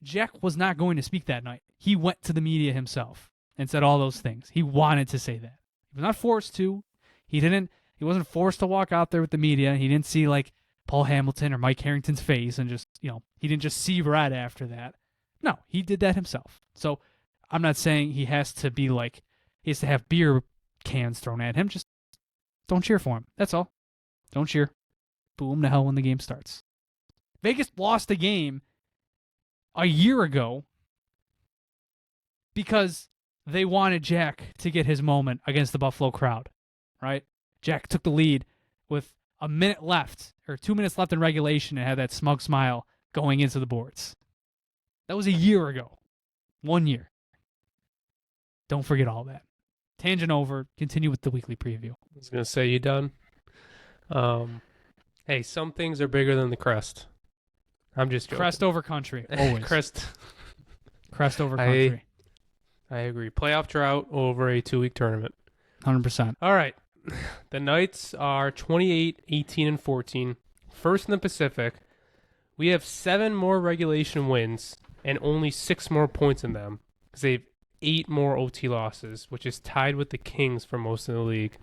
Jack was not going to speak that night. He went to the media himself and said all those things. He wanted to say that. He was not forced to. He wasn't forced to walk out there with the media. He didn't see, like, Paul Hamilton or Mike Harrington's face and just, he didn't just see red after that. No, he did that himself. So I'm not saying he has to be like, he has to have beer cans thrown at him. Just don't cheer for him. That's all. Don't cheer. Boo him to hell when the game starts. Vegas lost a game a year ago because they wanted Jack to get his moment against the Buffalo crowd, right? Jack took the lead with a minute left, or 2 minutes left in regulation, and had that smug smile going into the boards. That was a year ago. 1 year. Don't forget all that. Tangent over. Continue with the weekly preview. I was going to say, you done? Hey, some things are bigger than the crest. I'm just joking. Crest over country. Always. Crest over country. I agree. Playoff drought over a 2-week tournament. 100%. All right. The Knights are 28, 18, and 14. First in the Pacific. We have 7 more regulation wins and only 6 more points in them. Because they've 8 more OT losses, which is tied with the Kings for most of the league.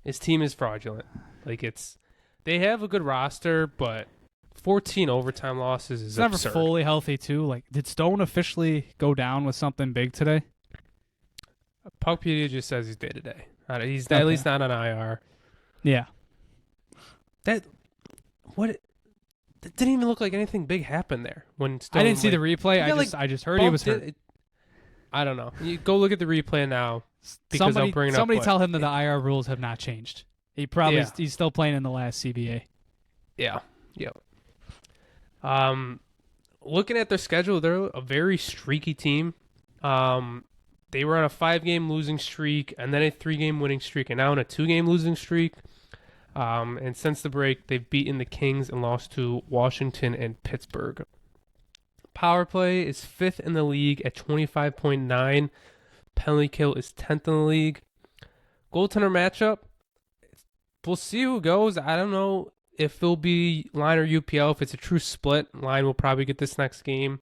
His team is fraudulent. They have a good roster, but 14 overtime losses is It's never absurd. fully healthy too. Like, did Stone officially go down with something big today? Puckpedia just says he's day to day. He's Okay. at least not on IR. Yeah. That didn't even look like anything big happened there when Stone. I didn't see the replay. I just heard he was hurt. I don't know. You go look at the replay now. Because Somebody tell him that the IR rules have not changed. He's still playing in the last CBA. Yeah. Looking at their schedule, they're a very streaky team. They were on a 5-game losing streak and then a 3-game winning streak and now on a 2-game losing streak. And since the break, they've beaten the Kings and lost to Washington and Pittsburgh. Power play is 5th in the league at 25.9. Penalty kill is 10th in the league. Goaltender matchup, we'll see who goes. I don't know if it'll be Line or UPL. If it's a true split, Line will probably get this next game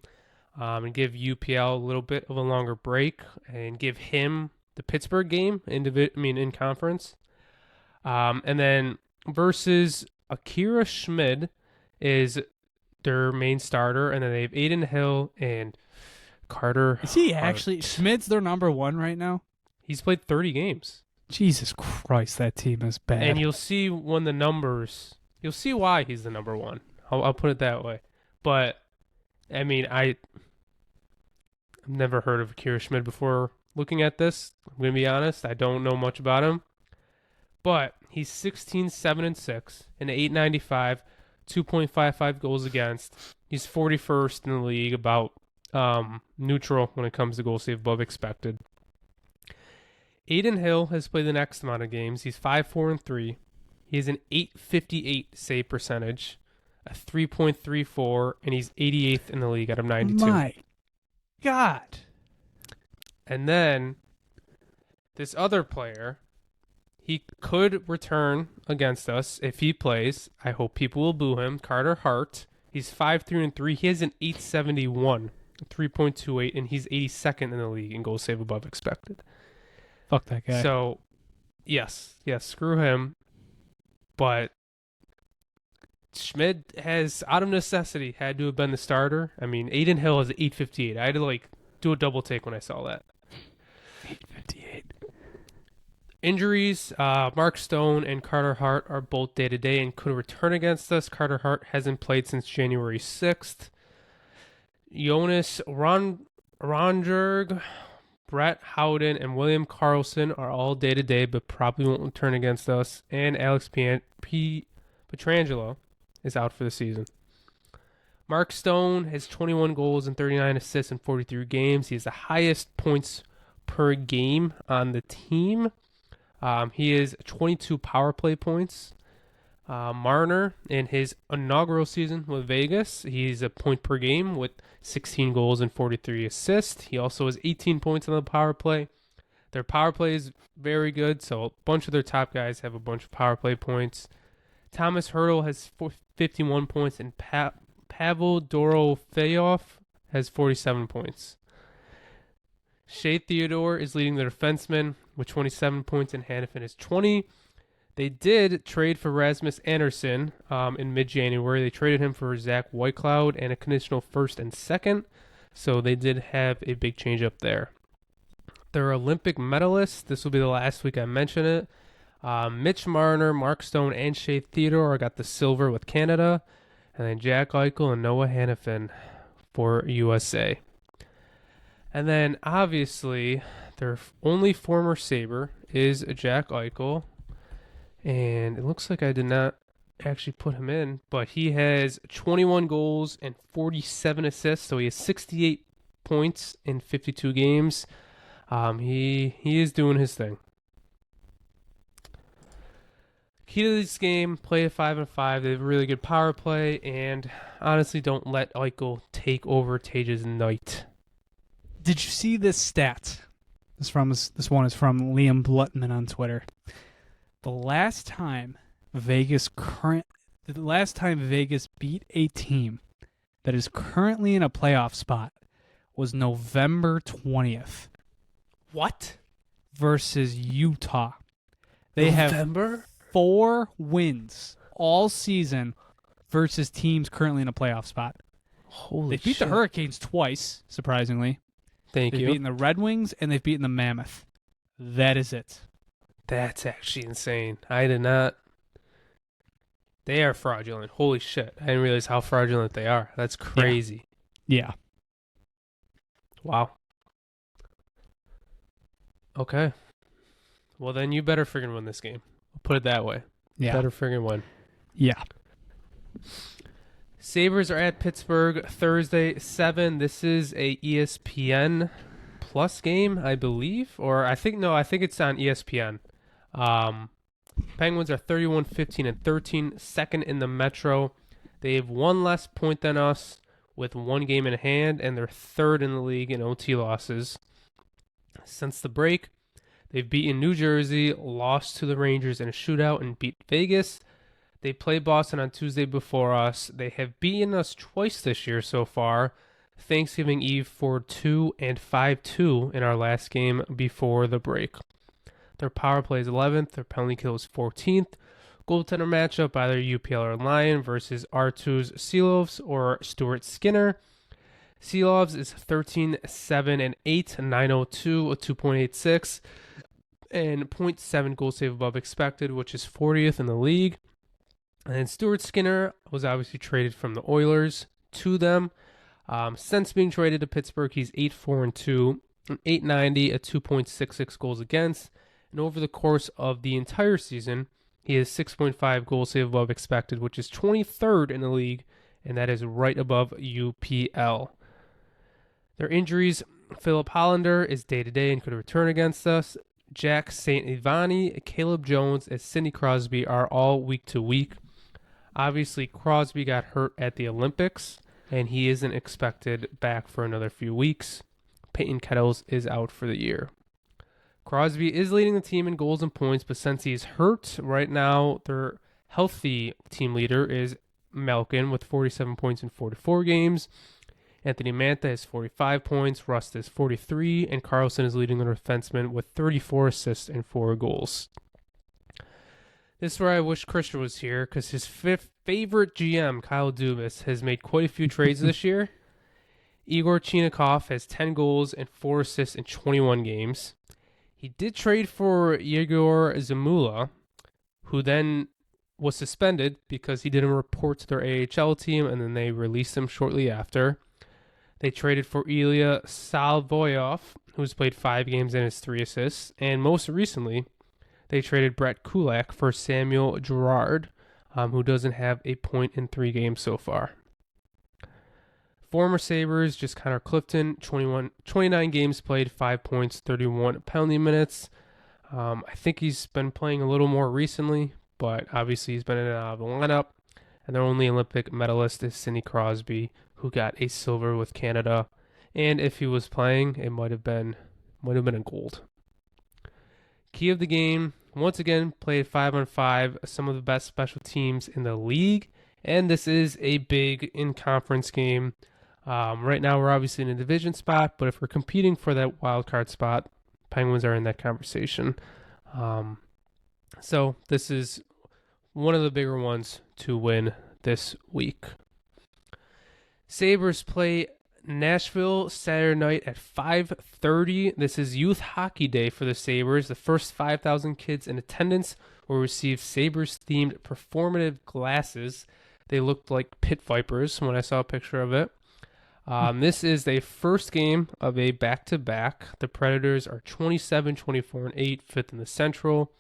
and give UPL a little bit of a longer break and give him the Pittsburgh game in conference. And then versus Akira Schmid is their main starter, and then they have Aiden Hill and Carter. Is he actually? Schmid's their number one right now? He's played 30 games. Jesus Christ, that team is bad. And you'll see when the numbers, you'll see why he's the number one. I'll put it that way. But, I mean, I've never heard of Akira Schmid before looking at this. I'm going to be honest. I don't know much about him. But he's 16-7-6, an .895, 2.55 goals against. He's 41st in the league, about neutral when it comes to goal save above expected. Aiden Hill has played the next amount of games. He's 5-4-3. He has an .858 save percentage, a 3.34, and he's 88th in the league out of 92. My God. And then this other player, he could return against us if he plays. I hope people will boo him. Carter Hart. He's 5-3-3. He has an .871, 3.28, and he's 82nd in the league in goal save above expected. Fuck that guy. So, yes, screw him. But Schmid has, out of necessity, had to have been the starter. I mean, Aiden Hill has .858. I had to do a double take when I saw that. 858. Injuries, Mark Stone and Carter Hart are both day-to-day and could return against us. Carter Hart hasn't played since January 6th. Jonas Ronjerg, Brett Howden, and William Carlson are all day-to-day but probably won't return against us. And Alex Pietrangelo is out for the season. Mark Stone has 21 goals and 39 assists in 43 games. He has the highest points per game on the team. He has 22 power play points. Marner, in his inaugural season with Vegas, he's a point per game with 16 goals and 43 assists. He also has 18 points on the power play. Their power play is very good, so a bunch of their top guys have a bunch of power play points. Thomas Hertl has 51 points, and Pavel Dorofeyev has 47 points. Shea Theodore is leading the defensemen with 27 points, and Hannafin is 20. They did trade for Rasmus Andersson in mid-January. They traded him for Zach Whitecloud and a conditional first and second, so they did have a big change up there. They're Olympic medalists. This will be the last week I mention it. Mitch Marner, Mark Stone, and Shea Theodore got the silver with Canada, and then Jack Eichel and Noah Hannafin for USA. And then, obviously, their only former Sabre is Jack Eichel. And it looks like I did not actually put him in, but he has 21 goals and 47 assists, so he has 68 points in 52 games. He is doing his thing. Key to this game, play at 5-5. They have a really good power play, and honestly, don't let Eichel take over Tage's night. Did you see this stat? This one is from Liam Blutman on Twitter. The last time Vegas beat a team that is currently in a playoff spot was November 20th. What? versus Utah. They November? have 4 wins all season versus teams currently in a playoff spot. Holy They beat the Hurricanes twice, surprisingly. Thank They've you. beaten the Red Wings and they've beaten the Mammoth. That is it. That's actually insane. I did not. They are fraudulent. Holy shit. I didn't realize how fraudulent they are. That's crazy. Yeah. Wow. Okay. Well, then you better friggin' win this game. I'll put it that way. Yeah. Better friggin' win. Yeah. Sabres are at Pittsburgh Thursday, 7. This is a ESPN Plus game, I believe. Or I think it's on ESPN. Penguins are 31-15-13, second in the Metro. They have 1 less point than us with 1 game in hand, and they're third in the league in OT losses. Since the break, they've beaten New Jersey, lost to the Rangers in a shootout, and beat Vegas. They play Boston on Tuesday before us. They have beaten us twice this year so far. Thanksgiving Eve 4-2 and 5-2 in our last game before the break. Their power play is 11th. Their penalty kill is 14th. Goaltender matchup, either UPL or Lion versus R2's Seelovs or Stuart Skinner. Seelovs is 13-7-8, 902, a 2.86, and 0.7 goal save above expected, which is 40th in the league. And then Stuart Skinner was obviously traded from the Oilers to them. Since being traded to Pittsburgh, he's 8-4-2, 890, a 2.66 goals against. And over the course of the entire season, he has 6.5 goal save above expected, which is 23rd in the league, and that is right above UPL. Their injuries, Philip Hollander is day-to-day and could return against us. Jack St. Ivani, Caleb Jones, and Sidney Crosby are all week-to-week. Obviously, Crosby got hurt at the Olympics, and he isn't expected back for another few weeks. Peyton Kettles is out for the year. Crosby is leading the team in goals and points, but since he's hurt right now, their healthy team leader is Malkin with 47 points in 44 games. Anthony Mantha has 45 points, Rust is 43, and Carlson is leading the defenseman with 34 assists and 4 goals. This is where I wish Christian was here, because his favorite GM, Kyle Dubas, has made quite a few trades this year. Igor Chinnikov has 10 goals and 4 assists in 21 games. He did trade for Yegor Zamula, who then was suspended because he didn't report to their AHL team, and then they released him shortly after. They traded for Ilya Salvoyov, who's played 5 games and has 3 assists. And most recently, they traded Brett Kulak for Samuel Girard, who doesn't have a point in 3 games so far. Former Sabres, just Connor Clifton, 29 games played, 5 points, 31 penalty minutes. I think he's been playing a little more recently, but obviously he's been in and out of the lineup. And their only Olympic medalist is Sidney Crosby, who got a silver with Canada. And if he was playing, it might have been a gold. Key of the game, once again, played 5-on-5, some of the best special teams in the league. And this is a big in-conference game. Right now, we're obviously in a division spot, but if we're competing for that wild card spot, Penguins are in that conversation. So this is one of the bigger ones to win this week. Sabres play Nashville Saturday night at 5:30. This is Youth Hockey Day for the Sabres. The first 5,000 kids in attendance will receive Sabres-themed performative glasses. They looked like pit vipers when I saw a picture of it. This is the first game of a back-to-back. The Predators are 27-24-8, fifth in the Central.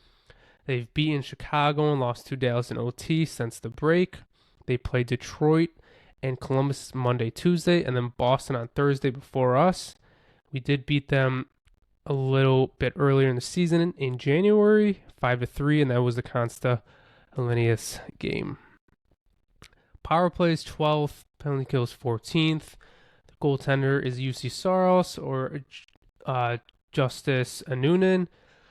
They've beaten Chicago and lost to Dallas in OT since the break. They play Detroit and Columbus Monday, Tuesday, and then Boston on Thursday before us. We did beat them a little bit earlier in the season in January, 5-3, and that was the Consta Linnaeus game. Power play is 12th, penalty kill is 14th. The goaltender is UC Soros or Justice Anunin.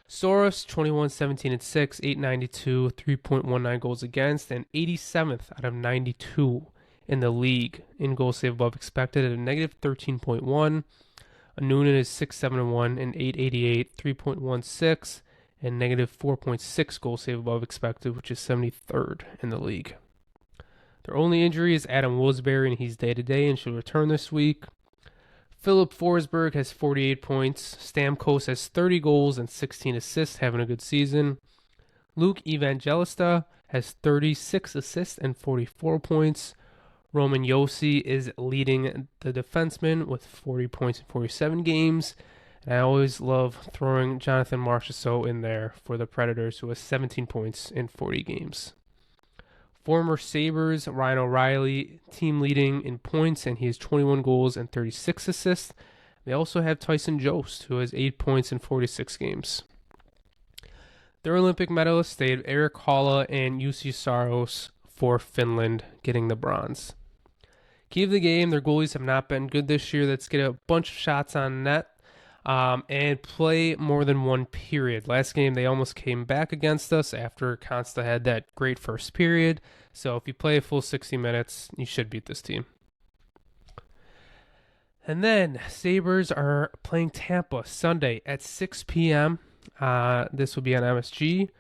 Soros, 21-17-6, 892, 3.19 goals against, and 87th out of 92 in the league in goal save above expected at a negative 13.1. Noonan is 6-7-1 and 888, 3.16, and negative 4.6 goal save above expected, which is 73rd in the league. Their only injury is Adam Willsbury, and he's day-to-day and should return this week. Philip Forsberg has 48 points. Stamkos has 30 goals and 16 assists, having a good season. Luke Evangelista has 36 assists and 44 points. Roman Josi is leading the defenseman with 40 points in 47 games. And I always love throwing Jonathan Marchessault in there for the Predators, who has 17 points in 40 games. Former Sabres, Ryan O'Reilly, team leading in points, and he has 21 goals and 36 assists. They also have Tyson Jost, who has 8 points in 46 games. Their Olympic medalists, they have Eric Haula and Jussi Saros for Finland, getting the bronze. Key of the game, their goalies have not been good this year. Let's get a bunch of shots on net and play more than one period. Last game, they almost came back against us after Consta had that great first period. So if you play a full 60 minutes, you should beat this team. And then Sabres are playing Tampa Sunday at 6 p.m. This will be on MSG.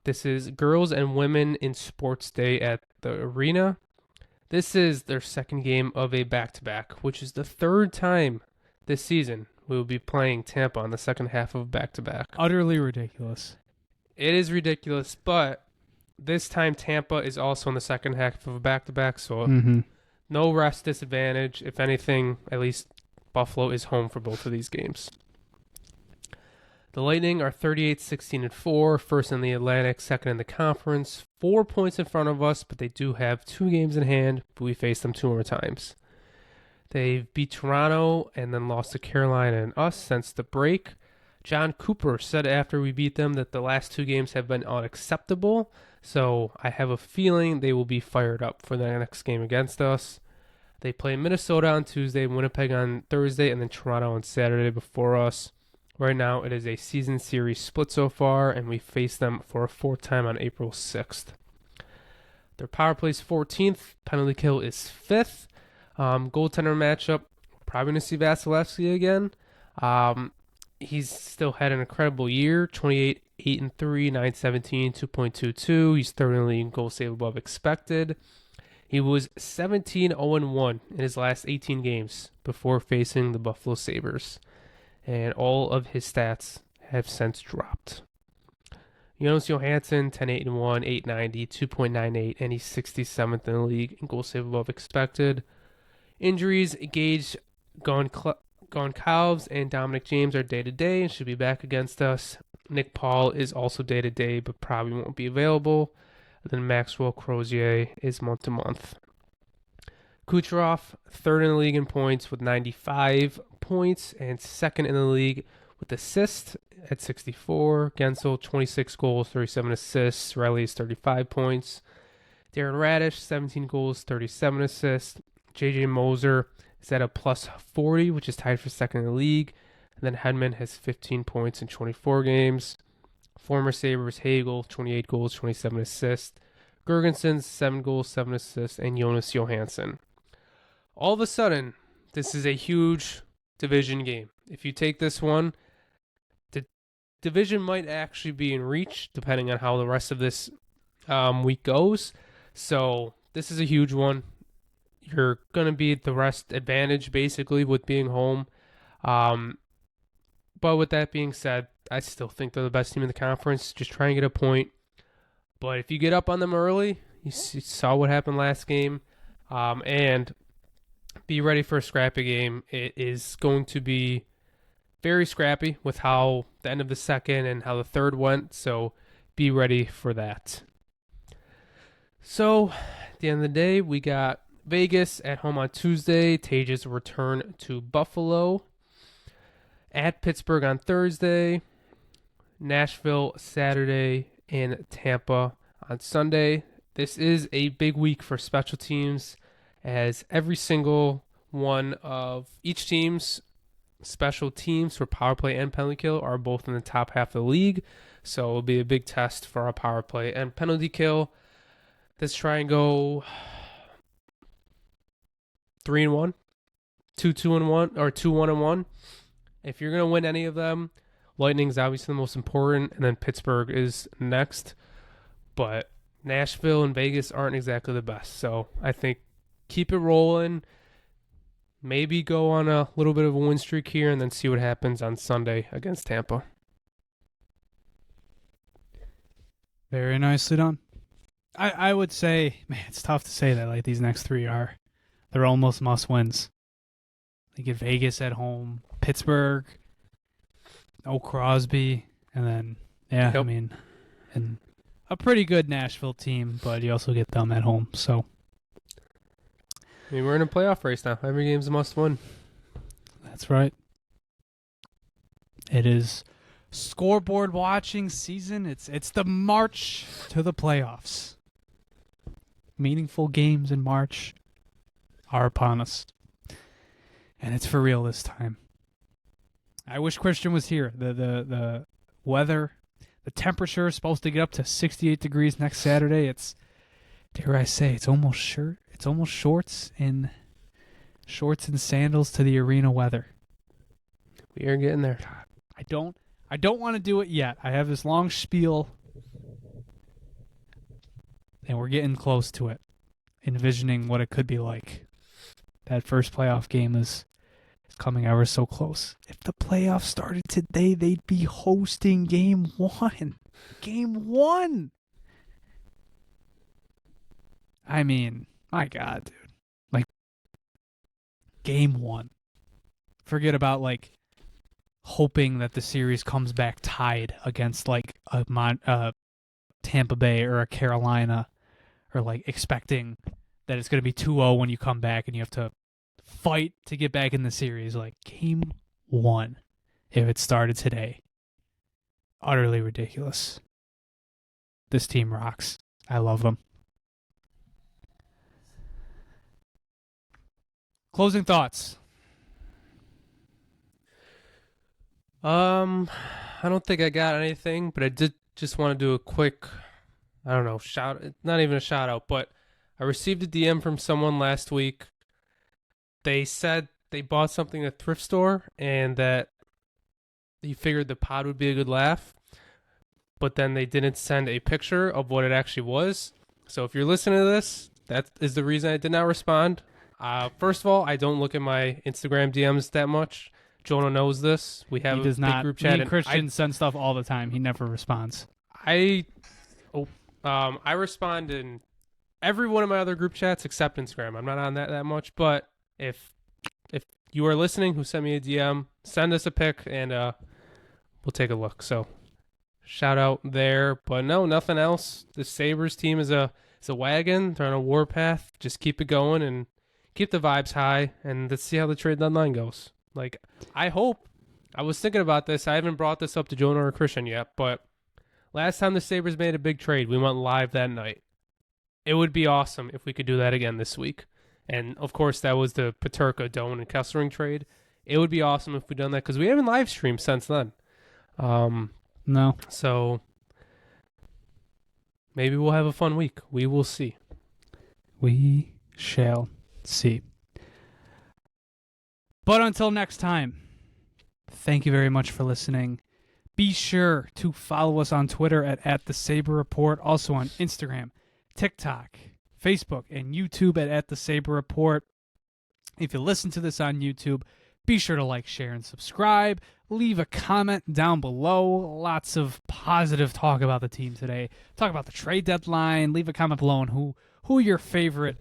This is Girls and Women in Sports Day at the arena. This is their second game of a back-to-back, which is the third time this season we will be playing Tampa on the second half of back-to-back. Utterly ridiculous. It is ridiculous, but this time Tampa is also in the second half of a back-to-back, so no rest disadvantage. If anything, at least Buffalo is home for both of these games. The Lightning are 38-16-4, first in the Atlantic, second in the conference. 4 points in front of us, but they do have 2 games in hand, but we faced them 2 more times. They've beat Toronto and then lost to Carolina and us since the break. John Cooper said after we beat them that the last 2 games have been unacceptable, so I have a feeling they will be fired up for the next game against us. They play Minnesota on Tuesday, Winnipeg on Thursday, and then Toronto on Saturday before us. Right now, it is a season series split so far, and we face them for a 4th time on April 6th. Their power play is 14th. Penalty kill is 5th. Goaltender matchup, probably going to see Vasilevsky again. He's still had an incredible year, 28, 8-3, 917, 2.22. He's third in the league in goal save above expected. He was 17-0-1 in his last 18 games before facing the Buffalo Sabres. And all of his stats have since dropped. Jonas Johansson, 10-8-1, 890, 2.98, and he's 67th in the league in goal save above expected. Injuries, Gage Goncalves and Dominic James are day-to-day and should be back against us. Nick Paul is also day-to-day, but probably won't be available. And then Maxwell Crozier is month-to-month. Kucherov, third in the league in points with 95 points and second in the league with assists at 64. Gensel, 26 goals, 37 assists. Riley is 35 points. Darren Radish, 17 goals, 37 assists. JJ Moser is at a plus 40, which is tied for second in the league. And then Hedman has 15 points in 24 games. Former Sabres Hagel, 28 goals, 27 assists. Gergensen, 7 goals, 7 assists. And Jonas Johansson. All of a sudden, this is a huge division game. If you take this one, the division might actually be in reach, depending on how the rest of this week goes. So this is a huge one. You're going to be at the rest advantage, basically, with being home. But with that being said, I still think they're the best team in the conference. Just try and get a point. But if you get up on them early, you saw what happened last game, and be ready for a scrappy game. It is going to be very scrappy with how the end of the second and how the third went, so be ready for that. So, at the end of the day, we got Vegas at home on Tuesday. Tages return to Buffalo. At Pittsburgh on Thursday. Nashville Saturday. And Tampa on Sunday. This is a big week for special teams, as every single one of each team's special teams for power play and penalty kill are both in the top half of the league. So it'll be a big test for our power play and penalty kill. Let's try and go 3-1. 2-2-1 or 2-1-1. If you're gonna win any of them, Lightning's obviously the most important, and then Pittsburgh is next. But Nashville and Vegas aren't exactly the best. So I think keep it rolling. Maybe go on a little bit of a win streak here and then see what happens on Sunday against Tampa. Very nicely done. I would say, man, it's tough to say that like these next three they're almost must wins. They get Vegas at home, Pittsburgh, no Crosby, and then Yep. I mean, and a pretty good Nashville team, but you also get them at home. So I mean, we're in a playoff race now. Every game's a must win. that's right. It is scoreboard watching season. It's the march to the playoffs. Meaningful games in March are upon us. And it's for real this time. I wish Christian was here. The weather, the temperature is supposed to get up to 68 degrees next Saturday. It's, dare I say, it's almost shorts and sandals to the arena weather. We are getting there. I don't want to do it yet. I have this long spiel, and we're getting close to it, envisioning what it could be like. That first playoff game is coming ever so close. If the playoffs started today, they'd be hosting Game 1. Game 1! I mean, my God, dude. Like, Game 1. Forget about, like, hoping that the series comes back tied against like a Tampa Bay or a Carolina, or like expecting that it's going to be 2-0 when you come back and you have to fight to get back in the series. Like Game 1, if it started today, utterly ridiculous. This team rocks. I love them. Closing thoughts. I don't think I got anything, but I did just want to do a quick, I don't know, not even a shout out, but I received a DM from someone last week. They said they bought something at a thrift store and that you figured the pod would be a good laugh, but then they didn't send a picture of what it actually was. So if you're listening to this, that is the reason I did not respond. First of all, I don't look at my Instagram DMs that much. Jonah knows this. We have He does a big not. group chat. Me and Christian send stuff all the time. He never responds. I respond in every one of my other group chats except Instagram. I'm not on that much. But if you are listening who sent me a DM, send us a pic and we'll take a look. So shout out there. But no, nothing else. The Sabres team is a wagon. They're on a warpath. Just keep it going and keep the vibes high, and let's see how the trade deadline goes. Like, I was thinking about this. I haven't brought this up to Jonah or Christian yet, but last time the Sabres made a big trade, we went live that night. It would be awesome if we could do that again this week. And, of course, that was the Peterka, Doan, and Kessering trade. It would be awesome if we'd done that because we haven't live streamed since then. No. So maybe we'll have a fun week. We will see. We shall see. But until next time, thank you very much for listening. Be sure to follow us on Twitter at the Sabre Report, also on Instagram, TikTok, Facebook, and YouTube at the Sabre Report. If you listen to this on YouTube, be sure to like, share, and subscribe. Leave a comment down below. Lots of positive talk about the team today. Talk about the trade deadline. Leave a comment below on who your favorite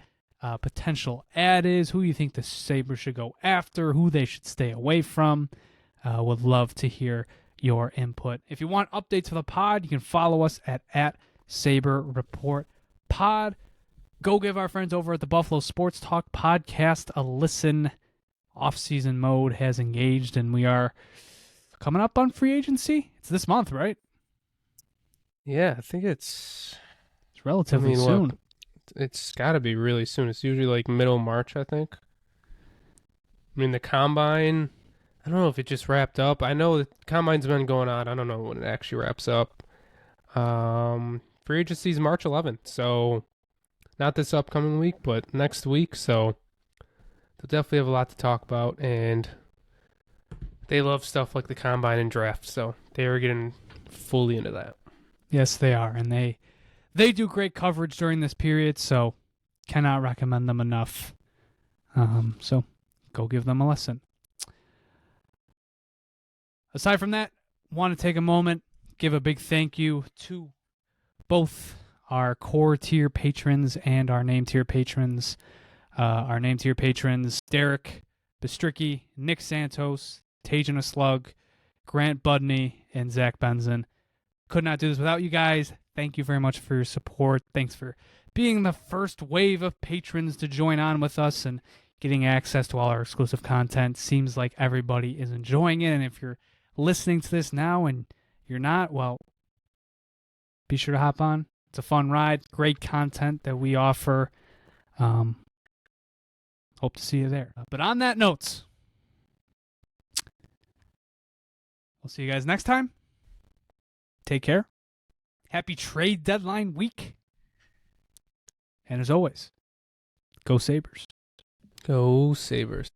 potential ad is, who you think the Sabres should go after, who they should stay away from. Would love to hear your input. If you want updates for the pod, you can follow us at Sabre Report Pod. Go give our friends over at the Buffalo Sports Talk podcast a listen. Off-season mode has engaged, and we are coming up on free agency. It's this month, right? Yeah, I think it's relatively soon. Look, it's got to be really soon. It's usually like middle March, I think. I mean, the Combine, I don't know if it just wrapped up. I know the Combine's been going on. I don't know when it actually wraps up. Free agency is March 11th, so not this upcoming week, but next week. So they'll definitely have a lot to talk about, and they love stuff like the combine and draft, so they are getting fully into that. Yes, they are, and they do great coverage during this period, so cannot recommend them enough. So go give them a listen. Aside from that, want to take a moment, give a big thank you to both our core tier patrons and our name tier patrons. Our name tier patrons, Derek Bistricki, Nick Santos, Tajana Slug, Grant Budney, and Zach Benson. Could not do this without you guys. Thank you very much for your support. Thanks for being the first wave of patrons to join on with us and getting access to all our exclusive content. Seems like everybody is enjoying it, and if you're listening to this now and you're not, well, be sure to hop on. It's a fun ride, great content that we offer. Hope to see you there. But on that note, we'll see you guys next time. Take care. Happy trade deadline week. And as always, go Sabres. Go Sabres.